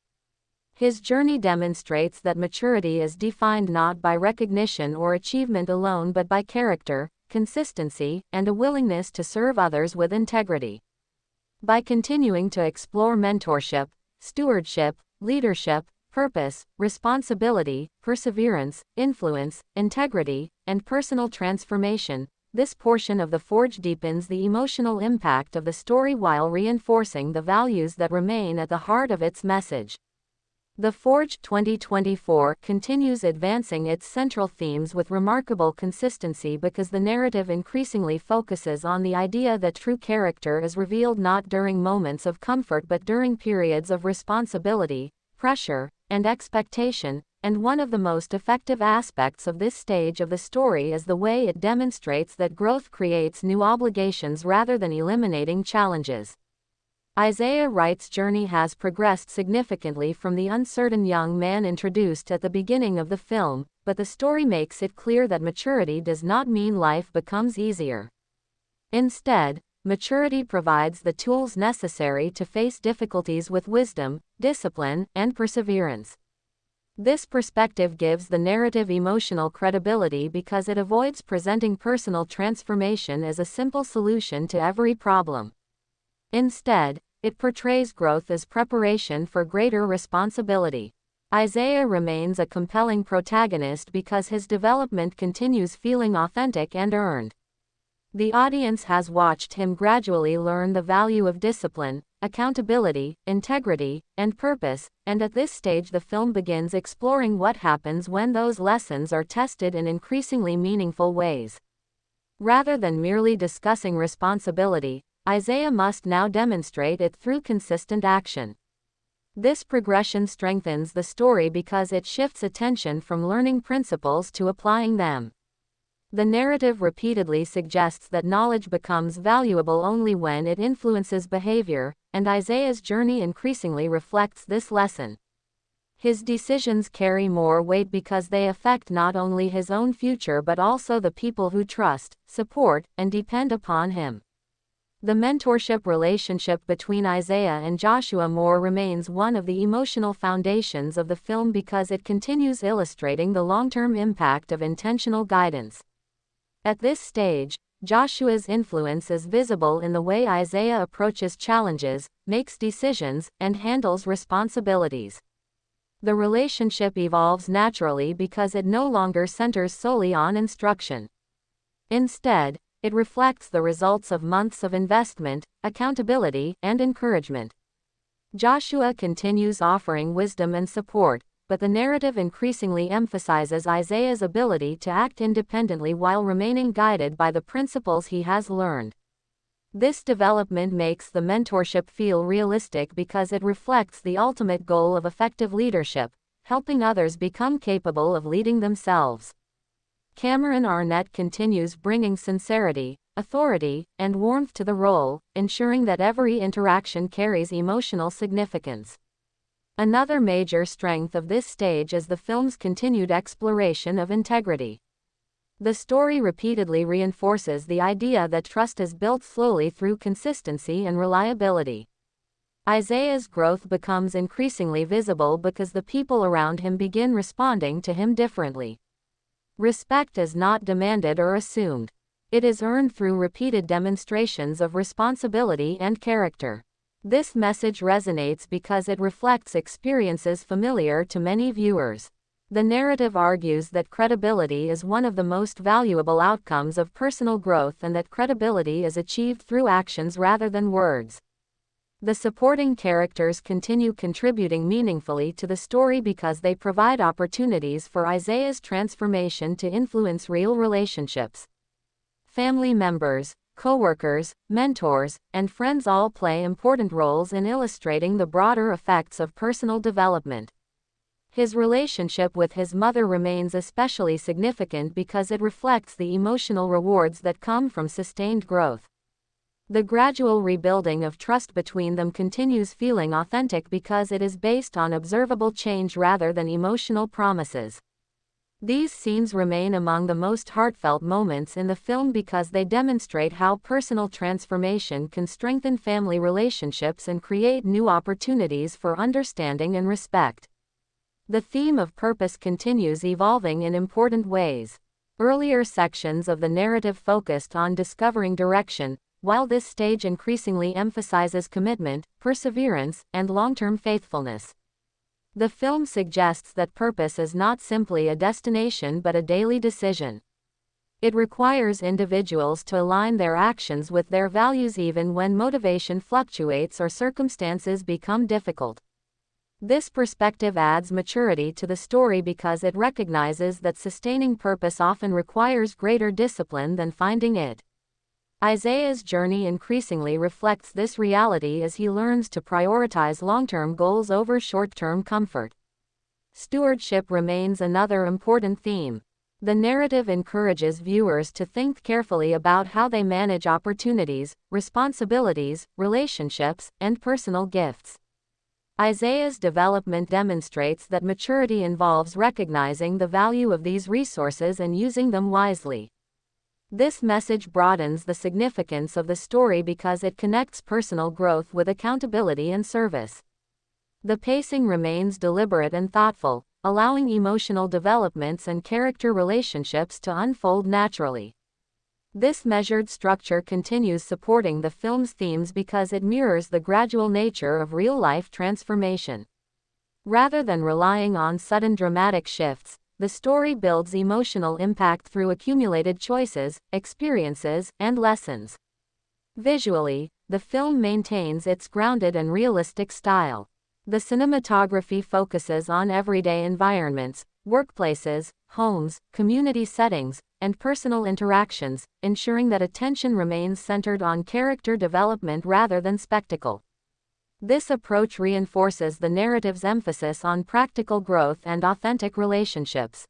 His journey demonstrates that maturity is defined not by recognition or achievement alone but by character, consistency, and a willingness to serve others with integrity. By continuing to explore mentorship, stewardship, leadership, purpose, responsibility, perseverance, influence, integrity, and personal transformation, this portion of The Forge deepens the emotional impact of the story while reinforcing the values that remain at the heart of its message. The Forge 2024 continues advancing its central themes with remarkable consistency because the narrative increasingly focuses on the idea that true character is revealed not during moments of comfort but during periods of responsibility, pressure, and expectation, and one of the most effective aspects of this stage of the story is the way it demonstrates that growth creates new obligations rather than eliminating challenges. Isaiah Wright's journey has progressed significantly from the uncertain young man introduced at the beginning of the film, but the story makes it clear that maturity does not mean life becomes easier. Instead, maturity provides the tools necessary to face difficulties with wisdom, discipline, and perseverance. This perspective gives the narrative emotional credibility because it avoids presenting personal transformation as a simple solution to every problem. Instead, it portrays growth as preparation for greater responsibility. Isaiah remains a compelling protagonist because his development continues feeling authentic and earned. The audience has watched him gradually learn the value of discipline, accountability, integrity, and purpose, and at this stage the film begins exploring what happens when those lessons are tested in increasingly meaningful ways. Rather than merely discussing responsibility, Isaiah must now demonstrate it through consistent action. This progression strengthens the story because it shifts attention from learning principles to applying them. The narrative repeatedly suggests that knowledge becomes valuable only when it influences behavior, and Isaiah's journey increasingly reflects this lesson. His decisions carry more weight because they affect not only his own future but also the people who trust, support, and depend upon him. The mentorship relationship between Isaiah and Joshua Moore remains one of the emotional foundations of the film because it continues illustrating the long-term impact of intentional guidance. At this stage, Joshua's influence is visible in the way Isaiah approaches challenges, makes decisions, and handles responsibilities. The relationship evolves naturally because it no longer centers solely on instruction. Instead, it reflects the results of months of investment, accountability, and encouragement. Joshua continues offering wisdom and support, but the narrative increasingly emphasizes Isaiah's ability to act independently while remaining guided by the principles he has learned. This development makes the mentorship feel realistic because it reflects the ultimate goal of effective leadership, helping others become capable of leading themselves. Cameron Arnett continues bringing sincerity, authority, and warmth to the role, ensuring that every interaction carries emotional significance. Another major strength of this stage is the film's continued exploration of integrity. The story repeatedly reinforces the idea that trust is built slowly through consistency and reliability. Isaiah's growth becomes increasingly visible because the people around him begin responding to him differently. Respect is not demanded or assumed. It is earned through repeated demonstrations of responsibility and character. This message resonates because it reflects experiences familiar to many viewers. The narrative argues that credibility is one of the most valuable outcomes of personal growth and that credibility is achieved through actions rather than words. The supporting characters continue contributing meaningfully to the story because they provide opportunities for Isaiah's transformation to influence real relationships. Family members, co-workers, mentors, and friends all play important roles in illustrating the broader effects of personal development. His relationship with his mother remains especially significant because it reflects the emotional rewards that come from sustained growth. The gradual rebuilding of trust between them continues feeling authentic because it is based on observable change rather than emotional promises. These scenes remain among the most heartfelt moments in the film because they demonstrate how personal transformation can strengthen family relationships and create new opportunities for understanding and respect. The theme of purpose continues evolving in important ways. Earlier sections of the narrative focused on discovering direction, while this stage increasingly emphasizes commitment, perseverance, and long-term faithfulness. The film suggests that purpose is not simply a destination but a daily decision. It requires individuals to align their actions with their values even when motivation fluctuates or circumstances become difficult. This perspective adds maturity to the story because it recognizes that sustaining purpose often requires greater discipline than finding it. Isaiah's journey increasingly reflects this reality as he learns to prioritize long-term goals over short-term comfort. Stewardship remains another important theme. The narrative encourages viewers to think carefully about how they manage opportunities, responsibilities, relationships, and personal gifts. Isaiah's development demonstrates that maturity involves recognizing the value of these resources and using them wisely. This message broadens the significance of the story because it connects personal growth with accountability and service. The pacing remains deliberate and thoughtful, allowing emotional developments and character relationships to unfold naturally. This measured structure continues supporting the film's themes because it mirrors the gradual nature of real-life transformation. Rather than relying on sudden dramatic shifts, the story builds emotional impact through accumulated choices, experiences, and lessons. Visually, the film maintains its grounded and realistic style. The cinematography focuses on everyday environments, workplaces, homes, community settings, and personal interactions, ensuring that attention remains centered on character development rather than spectacle. This approach reinforces the narrative's emphasis on practical growth and authentic relationships.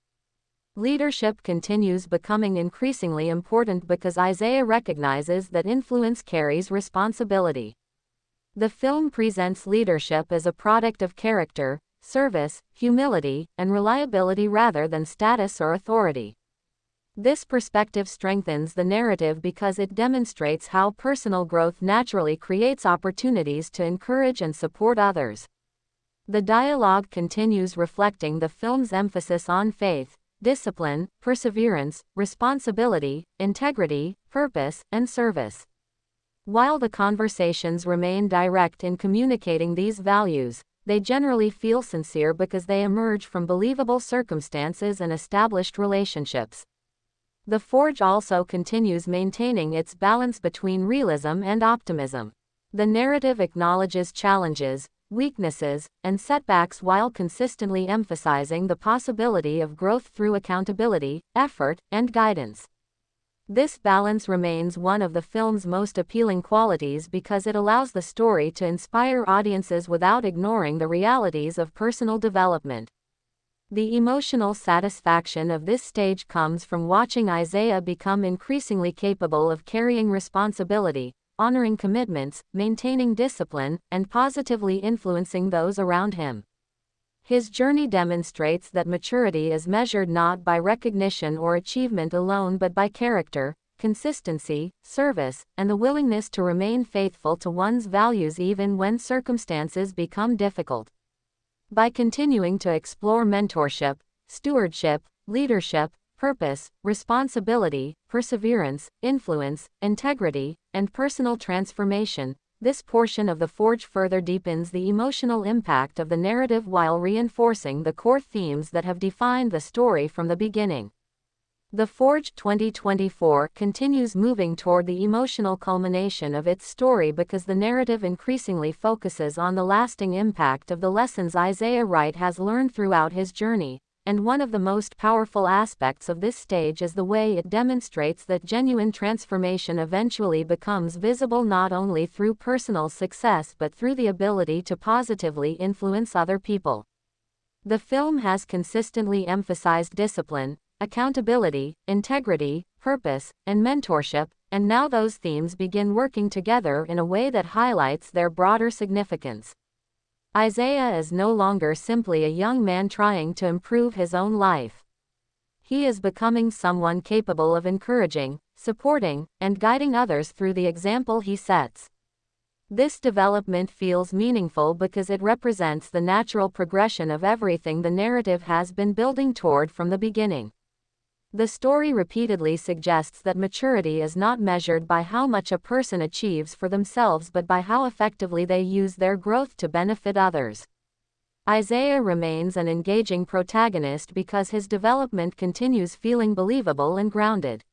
Leadership continues becoming increasingly important because Isaiah recognizes that influence carries responsibility. The film presents leadership as a product of character, service, humility, and reliability rather than status or authority. This perspective strengthens the narrative because it demonstrates how personal growth naturally creates opportunities to encourage and support others. The dialogue continues reflecting the film's emphasis on faith, discipline, perseverance, responsibility, integrity, purpose, and service. While the conversations remain direct in communicating these values, they generally feel sincere because they emerge from believable circumstances and established relationships. The Forge also continues maintaining its balance between realism and optimism. The narrative acknowledges challenges, weaknesses, and setbacks while consistently emphasizing the possibility of growth through accountability, effort, and guidance. This balance remains one of the film's most appealing qualities because it allows the story to inspire audiences without ignoring the realities of personal development. The emotional satisfaction of this stage comes from watching Isaiah become increasingly capable of carrying responsibility, honoring commitments, maintaining discipline, and positively influencing those around him. His journey demonstrates that maturity is measured not by recognition or achievement alone but by character, consistency, service, and the willingness to remain faithful to one's values even when circumstances become difficult. By continuing to explore mentorship, stewardship, leadership, purpose, responsibility, perseverance, influence, integrity, and personal transformation, this portion of The Forge further deepens the emotional impact of the narrative while reinforcing the core themes that have defined the story from the beginning. The Forge 2024 continues moving toward the emotional culmination of its story because the narrative increasingly focuses on the lasting impact of the lessons Isaiah Wright has learned throughout his journey, and one of the most powerful aspects of this stage is the way it demonstrates that genuine transformation eventually becomes visible not only through personal success but through the ability to positively influence other people. The film has consistently emphasized discipline, accountability, integrity, purpose, and mentorship, and now those themes begin working together in a way that highlights their broader significance. Isaiah is no longer simply a young man trying to improve his own life. He is becoming someone capable of encouraging, supporting, and guiding others through the example he sets. This development feels meaningful because it represents the natural progression of everything the narrative has been building toward from the beginning. The story repeatedly suggests that maturity is not measured by how much a person achieves for themselves but by how effectively they use their growth to benefit others. Isaiah remains an engaging protagonist because his development continues feeling believable and grounded.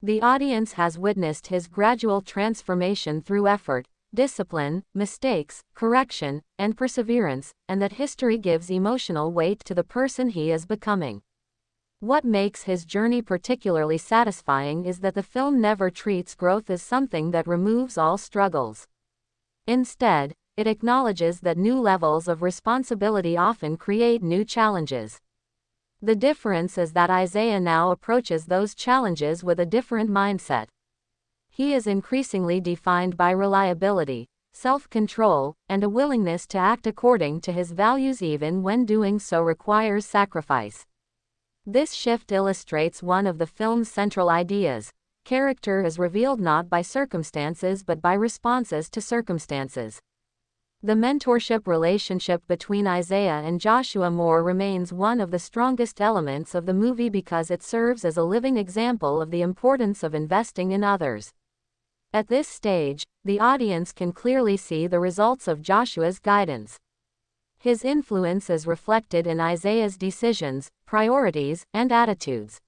The audience has witnessed his gradual transformation through effort, discipline, mistakes, correction, and perseverance, and that history gives emotional weight to the person he is becoming. What makes his journey particularly satisfying is that the film never treats growth as something that removes all struggles. Instead, it acknowledges that new levels of responsibility often create new challenges. The difference is that Isaiah now approaches those challenges with a different mindset. He is increasingly defined by reliability, self-control, and a willingness to act according to his values even when doing so requires sacrifice. This shift illustrates one of the film's central ideas. Character is revealed not by circumstances but by responses to circumstances. The mentorship relationship between Isaiah and Joshua Moore remains one of the strongest elements of the movie because it serves as a living example of the importance of investing in others. At this stage, the audience can clearly see the results of Joshua's guidance. His influence is reflected in Isaiah's decisions, priorities, and attitudes.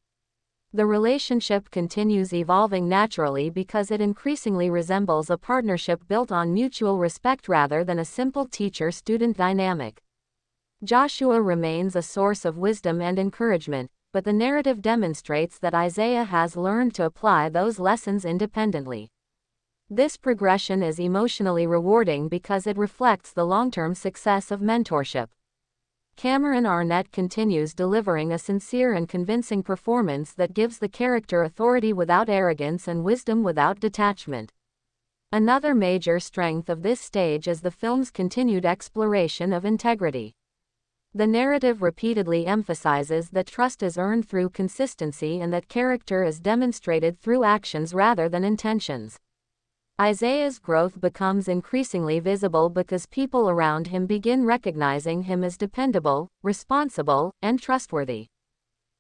The relationship continues evolving naturally because it increasingly resembles a partnership built on mutual respect rather than a simple teacher-student dynamic. Joshua remains a source of wisdom and encouragement, but the narrative demonstrates that Isaiah has learned to apply those lessons independently. This progression is emotionally rewarding because it reflects the long-term success of mentorship. Arnett continues delivering a sincere and convincing performance that gives the character authority without arrogance and wisdom without detachment. Another major strength of this stage is the film's continued exploration of integrity. The narrative repeatedly emphasizes that trust is earned through consistency and that character is demonstrated through actions rather than intentions. Isaiah's growth becomes increasingly visible because people around him begin recognizing him as dependable, responsible, and trustworthy.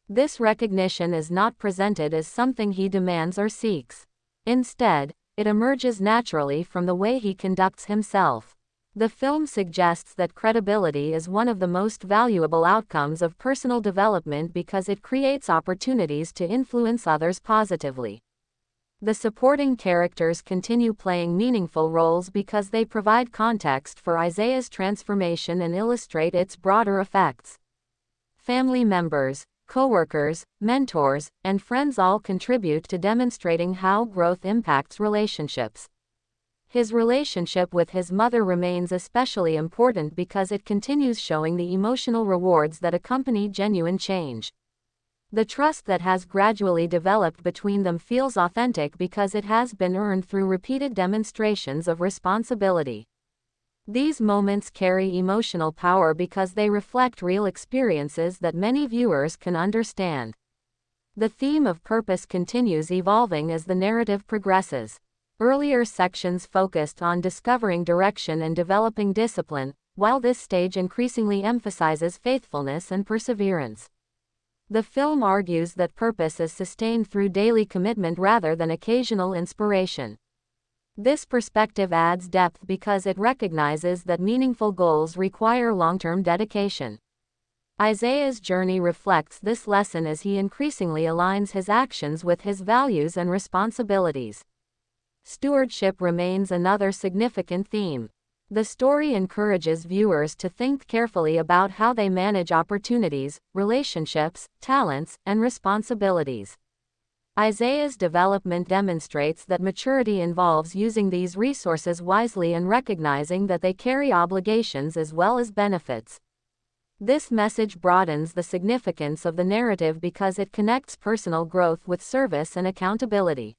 This recognition is not presented as something he demands or seeks. Instead, it emerges naturally from the way he conducts himself. The film suggests that credibility is one of the most valuable outcomes of personal development because it creates opportunities to influence others positively. The supporting characters continue playing meaningful roles because they provide context for Isaiah's transformation and illustrate its broader effects. Family members, coworkers, mentors, and friends all contribute to demonstrating how growth impacts relationships. His relationship with his mother remains especially important because it continues showing the emotional rewards that accompany genuine change. The trust that has gradually developed between them feels authentic because it has been earned through repeated demonstrations of responsibility. These moments carry emotional power because they reflect real experiences that many viewers can understand. The theme of purpose continues evolving as the narrative progresses. Earlier sections focused on discovering direction and developing discipline, while this stage increasingly emphasizes faithfulness and perseverance. The film argues that purpose is sustained through daily commitment rather than occasional inspiration. This perspective adds depth because it recognizes that meaningful goals require long-term dedication. Isaiah's journey reflects this lesson as he increasingly aligns his actions with his values and responsibilities. Stewardship remains another significant theme. The story encourages viewers to think carefully about how they manage opportunities, relationships, talents, and responsibilities. Isaiah's development demonstrates that maturity involves using these resources wisely and recognizing that they carry obligations as well as benefits. This message broadens the significance of the narrative because it connects personal growth with service and accountability.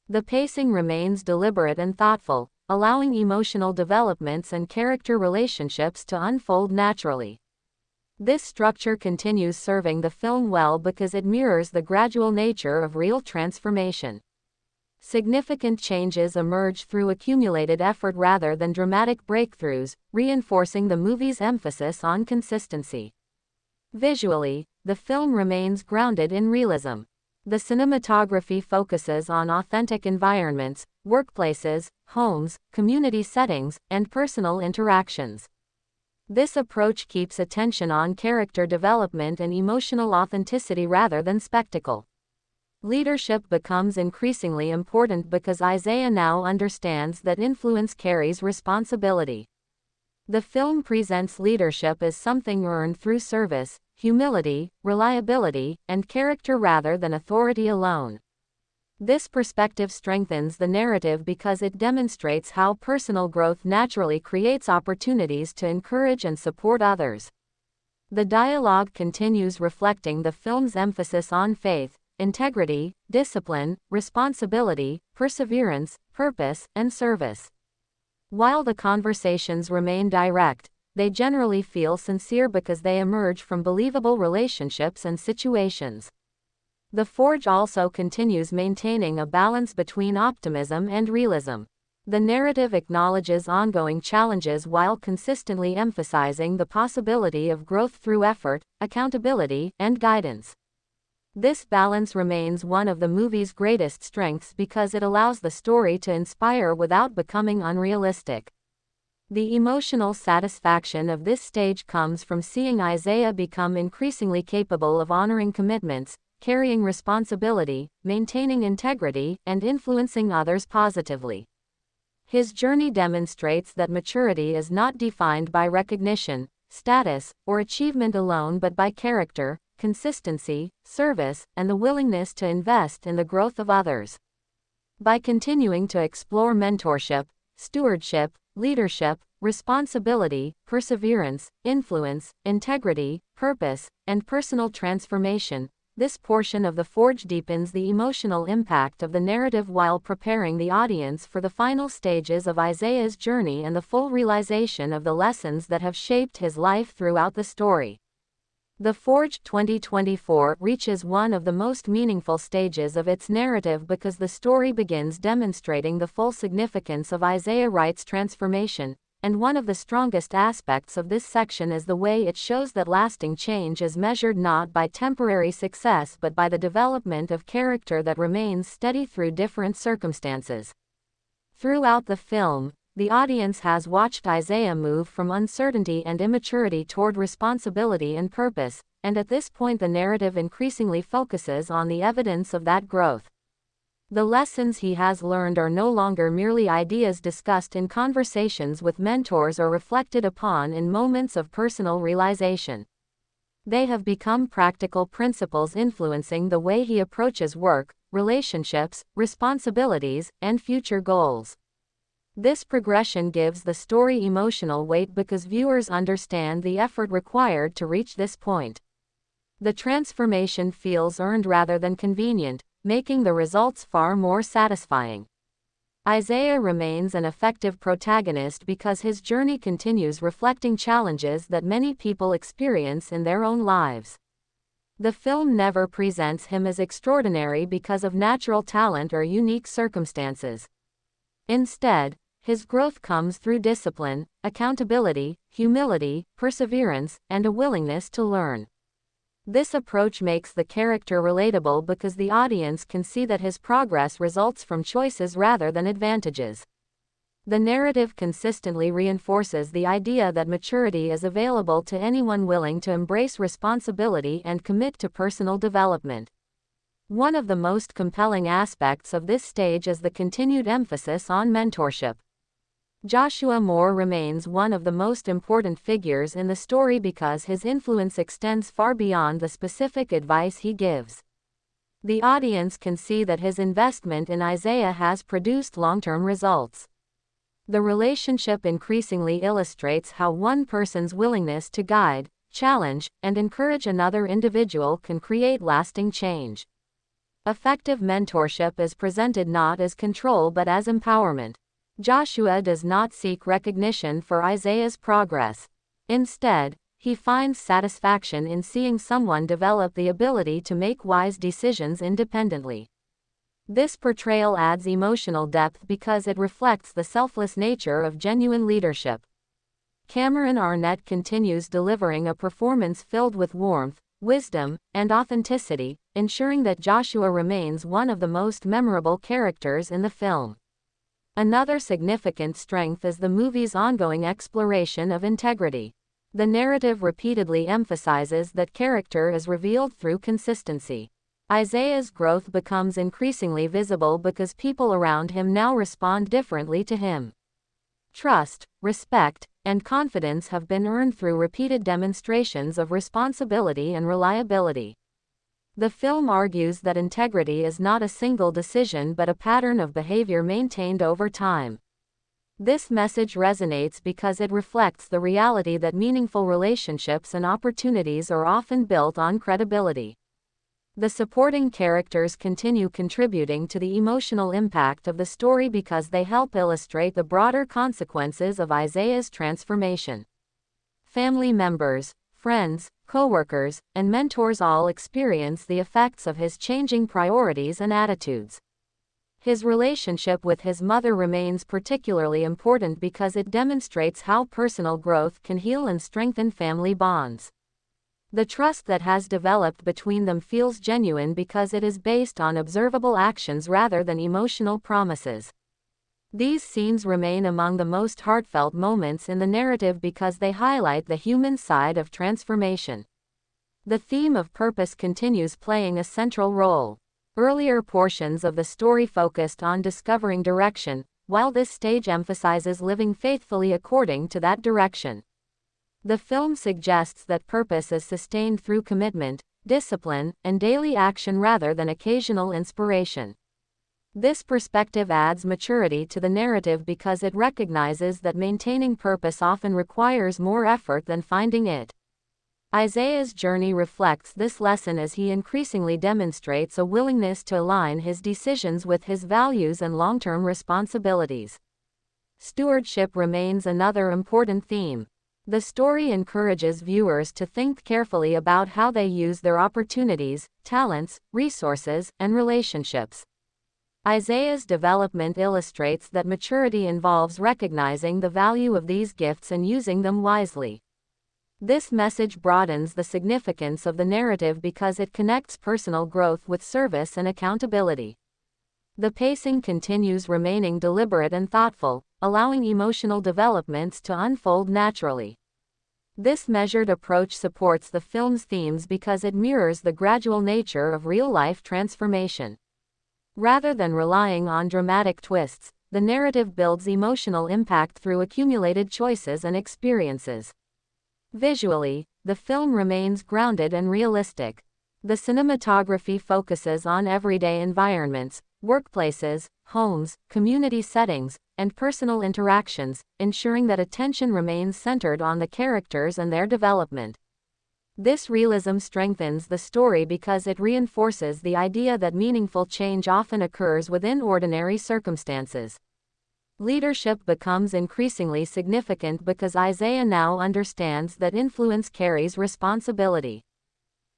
The pacing remains deliberate and thoughtful, allowing emotional developments and character relationships to unfold naturally. This structure continues serving the film well because it mirrors the gradual nature of real transformation. Significant changes emerge through accumulated effort rather than dramatic breakthroughs, reinforcing the movie's emphasis on consistency. Visually, the film remains grounded in realism. The cinematography focuses on authentic environments, workplaces, homes, community settings, and personal interactions. This approach keeps attention on character development and emotional authenticity rather than spectacle. Leadership becomes increasingly important because Isaiah now understands that influence carries responsibility. The film presents leadership as something earned through service, humility, reliability, and character rather than authority alone. This perspective strengthens the narrative because it demonstrates how personal growth naturally creates opportunities to encourage and support others. The dialogue continues reflecting the film's emphasis on faith, integrity, discipline, responsibility, perseverance, purpose, and service. While the conversations remain direct, they generally feel sincere because they emerge from believable relationships and situations. The Forge also continues maintaining a balance between optimism and realism. The narrative acknowledges ongoing challenges while consistently emphasizing the possibility of growth through effort, accountability, and guidance. This balance remains one of the movie's greatest strengths because it allows the story to inspire without becoming unrealistic. The emotional satisfaction of this stage comes from seeing Isaiah become increasingly capable of honoring commitments, carrying responsibility, maintaining integrity, and influencing others positively. His journey demonstrates that maturity is not defined by recognition, status, or achievement alone but by character, consistency, service, and the willingness to invest in the growth of others. By continuing to explore mentorship, stewardship, leadership, responsibility, perseverance, influence, integrity, purpose, and personal transformation, this portion of The Forge deepens the emotional impact of the narrative while preparing the audience for the final stages of Isaiah's journey and the full realization of the lessons that have shaped his life throughout the story. The Forge 2024 reaches one of the most meaningful stages of its narrative because the story begins demonstrating the full significance of Isaiah Wright's transformation, and one of the strongest aspects of this section is the way it shows that lasting change is measured not by temporary success but by the development of character that remains steady through different circumstances. Throughout the film, the audience has watched Isaiah move from uncertainty and immaturity toward responsibility and purpose, and at this point the narrative increasingly focuses on the evidence of that growth. The lessons he has learned are no longer merely ideas discussed in conversations with mentors or reflected upon in moments of personal realization. They have become practical principles influencing the way he approaches work, relationships, responsibilities, and future goals. This progression gives the story emotional weight because viewers understand the effort required to reach this point. The transformation feels earned rather than convenient, making the results far more satisfying. Isaiah remains an effective protagonist because his journey continues reflecting challenges that many people experience in their own lives. The film never presents him as extraordinary because of natural talent or unique circumstances. Instead, his growth comes through discipline, accountability, humility, perseverance, and a willingness to learn. This approach makes the character relatable because the audience can see that his progress results from choices rather than advantages. The narrative consistently reinforces the idea that maturity is available to anyone willing to embrace responsibility and commit to personal development. One of the most compelling aspects of this stage is the continued emphasis on mentorship. Joshua Moore remains one of the most important figures in the story because his influence extends far beyond the specific advice he gives. The audience can see that his investment in Isaiah has produced long-term results. The relationship increasingly illustrates how one person's willingness to guide, challenge, and encourage another individual can create lasting change. Effective mentorship is presented not as control but as empowerment. Joshua does not seek recognition for Isaiah's progress. Instead, he finds satisfaction in seeing someone develop the ability to make wise decisions independently. This portrayal adds emotional depth because it reflects the selfless nature of genuine leadership. Cameron Arnett continues delivering a performance filled with warmth, wisdom, and authenticity, ensuring that Joshua remains one of the most memorable characters in the film. Another significant strength is the movie's ongoing exploration of integrity. The narrative repeatedly emphasizes that character is revealed through consistency. Isaiah's growth becomes increasingly visible because people around him now respond differently to him. Trust, respect, and confidence have been earned through repeated demonstrations of responsibility and reliability. The film argues that integrity is not a single decision but a pattern of behavior maintained over time. This message resonates because it reflects the reality that meaningful relationships and opportunities are often built on credibility. The supporting characters continue contributing to the emotional impact of the story because they help illustrate the broader consequences of Isaiah's transformation. Family members, friends, co-workers, and mentors all experience the effects of his changing priorities and attitudes. His relationship with his mother remains particularly important because it demonstrates how personal growth can heal and strengthen family bonds. The trust that has developed between them feels genuine because it is based on observable actions rather than emotional promises. These scenes remain among the most heartfelt moments in the narrative because they highlight the human side of transformation. The theme of purpose continues playing a central role. Earlier portions of the story focused on discovering direction, while this stage emphasizes living faithfully according to that direction. The film suggests that purpose is sustained through commitment, discipline, and daily action rather than occasional inspiration. This perspective adds maturity to the narrative because it recognizes that maintaining purpose often requires more effort than finding it. Isaiah's journey reflects this lesson as he increasingly demonstrates a willingness to align his decisions with his values and long-term responsibilities. Stewardship remains another important theme. The story encourages viewers to think carefully about how they use their opportunities, talents, resources, and relationships. Isaiah's development illustrates that maturity involves recognizing the value of these gifts and using them wisely. This message broadens the significance of the narrative because it connects personal growth with service and accountability. The pacing continues remaining deliberate and thoughtful, allowing emotional developments to unfold naturally. This measured approach supports the film's themes because it mirrors the gradual nature of real-life transformation. Rather than relying on dramatic twists, the narrative builds emotional impact through accumulated choices and experiences. Visually, the film remains grounded and realistic. The cinematography focuses on everyday environments, workplaces, homes, community settings, and personal interactions, ensuring that attention remains centered on the characters and their development. This realism strengthens the story because it reinforces the idea that meaningful change often occurs within ordinary circumstances. Leadership becomes increasingly significant because Isaiah now understands that influence carries responsibility.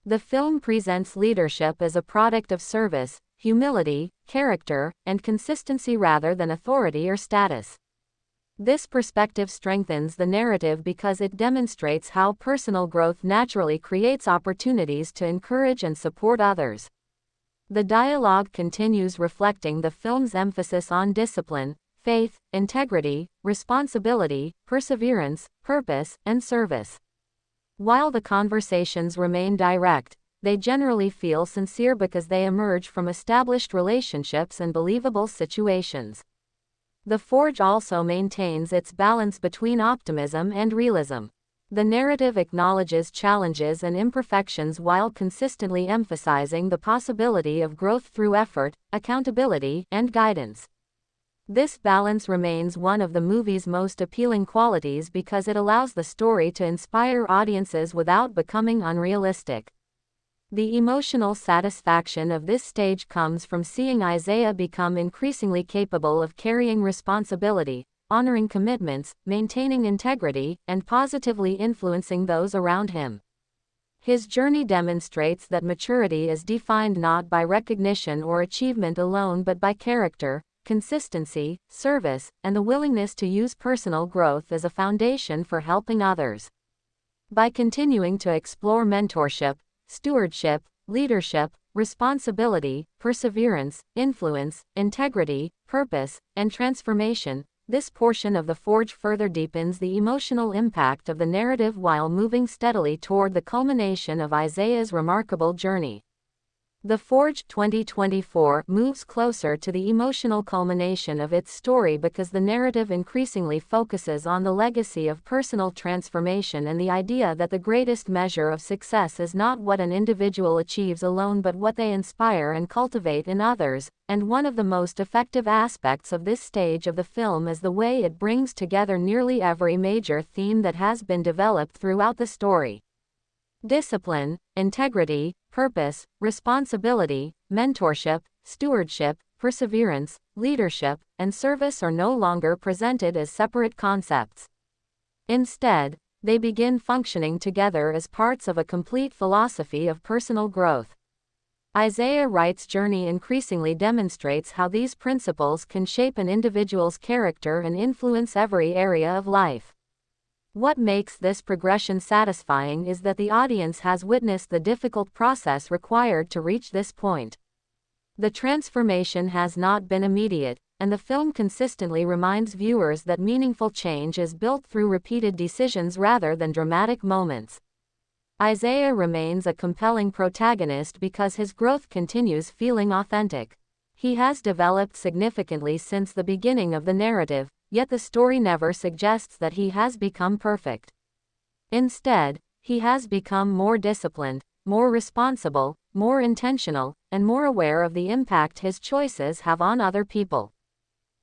The film presents leadership as a product of service, humility, character, and consistency rather than authority or status. This perspective strengthens the narrative because it demonstrates how personal growth naturally creates opportunities to encourage and support others. The dialogue continues reflecting the film's emphasis on discipline, faith, integrity, responsibility, perseverance, purpose, and service. While the conversations remain direct, they generally feel sincere because they emerge from established relationships and believable situations. The Forge also maintains its balance between optimism and realism. The narrative acknowledges challenges and imperfections while consistently emphasizing the possibility of growth through effort, accountability, and guidance. This balance remains one of the movie's most appealing qualities because it allows the story to inspire audiences without becoming unrealistic. The emotional satisfaction of this stage comes from seeing Isaiah become increasingly capable of carrying responsibility, honoring commitments, maintaining integrity, and positively influencing those around him. His journey demonstrates that maturity is defined not by recognition or achievement alone but by character, consistency, service, and the willingness to use personal growth as a foundation for helping others. By continuing to explore mentorship, stewardship, leadership, responsibility, perseverance, influence, integrity, purpose, and transformation, this portion of The Forge further deepens the emotional impact of the narrative while moving steadily toward the culmination of Isaiah's remarkable journey. The Forge 2024 moves closer to the emotional culmination of its story because the narrative increasingly focuses on the legacy of personal transformation and the idea that the greatest measure of success is not what an individual achieves alone but what they inspire and cultivate in others, and one of the most effective aspects of this stage of the film is the way it brings together nearly every major theme that has been developed throughout the story. Discipline, integrity, purpose, responsibility, mentorship, stewardship, perseverance, leadership, and service are no longer presented as separate concepts. Instead, they begin functioning together as parts of a complete philosophy of personal growth. Isaiah Wright's journey increasingly demonstrates how these principles can shape an individual's character and influence every area of life. What makes this progression satisfying is that the audience has witnessed the difficult process required to reach this point. The transformation has not been immediate, and the film consistently reminds viewers that meaningful change is built through repeated decisions rather than dramatic moments. Isaiah remains a compelling protagonist because his growth continues feeling authentic. He has developed significantly since the beginning of the narrative, yet the story never suggests that he has become perfect. Instead, he has become more disciplined, more responsible, more intentional, and more aware of the impact his choices have on other people.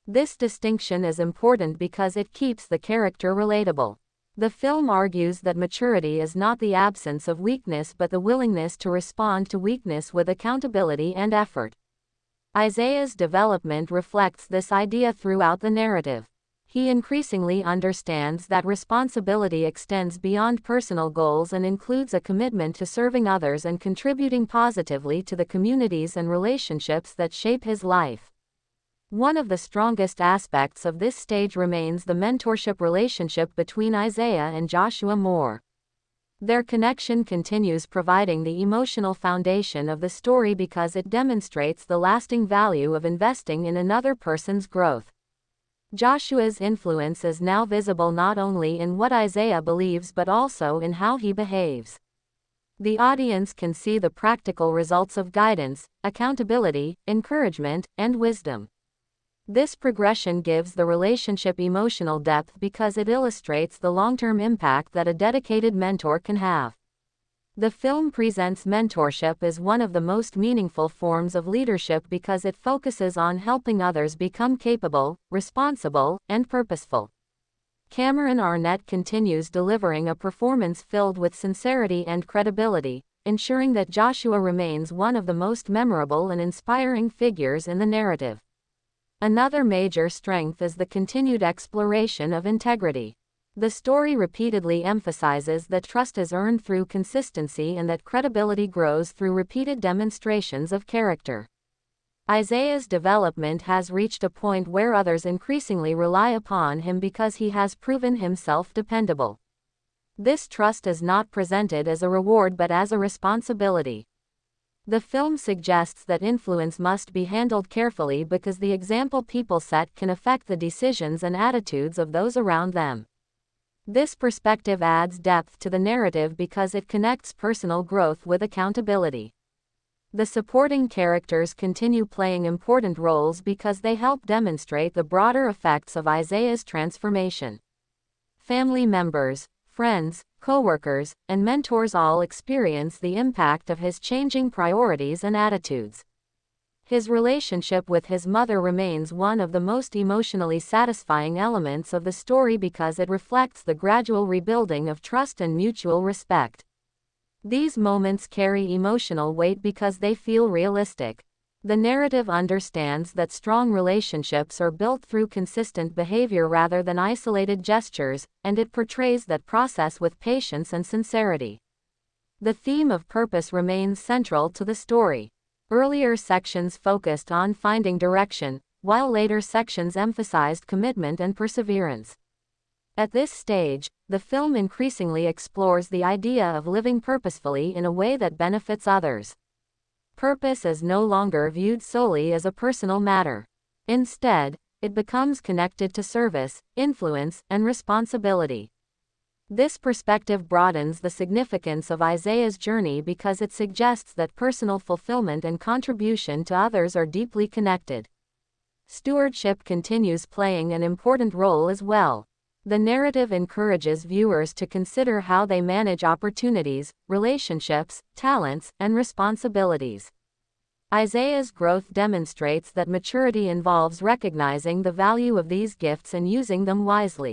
This distinction is important because it keeps the character relatable. The film argues that maturity is not the absence of weakness but the willingness to respond to weakness with accountability and effort. Isaiah's development reflects this idea throughout the narrative. He increasingly understands that responsibility extends beyond personal goals and includes a commitment to serving others and contributing positively to the communities and relationships that shape his life. One of the strongest aspects of this stage remains the mentorship relationship between Isaiah and Joshua Moore. Their connection continues providing the emotional foundation of the story because it demonstrates the lasting value of investing in another person's growth. Joshua's influence is now visible not only in what Isaiah believes but also in how he behaves. The audience can see the practical results of guidance, accountability, encouragement, and wisdom. This progression gives the relationship emotional depth because it illustrates the long-term impact that a dedicated mentor can have. The film presents mentorship as one of the most meaningful forms of leadership because it focuses on helping others become capable, responsible, and purposeful. Cameron Arnett continues delivering a performance filled with sincerity and credibility, ensuring that Joshua remains one of the most memorable and inspiring figures in the narrative. Another major strength is the continued exploration of integrity. The story repeatedly emphasizes that trust is earned through consistency and that credibility grows through repeated demonstrations of character. Isaiah's development has reached a point where others increasingly rely upon him because he has proven himself dependable. This trust is not presented as a reward but as a responsibility. The film suggests that influence must be handled carefully because the example people set can affect the decisions and attitudes of those around them. This perspective adds depth to the narrative because it connects personal growth with accountability. The supporting characters continue playing important roles because they help demonstrate the broader effects of Isaiah's transformation. Family members, friends, coworkers, and mentors all experience the impact of his changing priorities and attitudes. His relationship with his mother remains one of the most emotionally satisfying elements of the story because it reflects the gradual rebuilding of trust and mutual respect. These moments carry emotional weight because they feel realistic. The narrative understands that strong relationships are built through consistent behavior rather than isolated gestures, and it portrays that process with patience and sincerity. The theme of purpose remains central to the story. Earlier sections focused on finding direction, while later sections emphasized commitment and perseverance. At this stage, the film increasingly explores the idea of living purposefully in a way that benefits others. Purpose is no longer viewed solely as a personal matter. Instead, it becomes connected to service, influence, and responsibility. This perspective broadens the significance of Isaiah's journey because it suggests that personal fulfillment and contribution to others are deeply connected. Stewardship continues playing an important role as well. The narrative encourages viewers to consider how they manage opportunities, relationships, talents, and responsibilities. Isaiah's growth demonstrates that maturity involves recognizing the value of these gifts and using them wisely.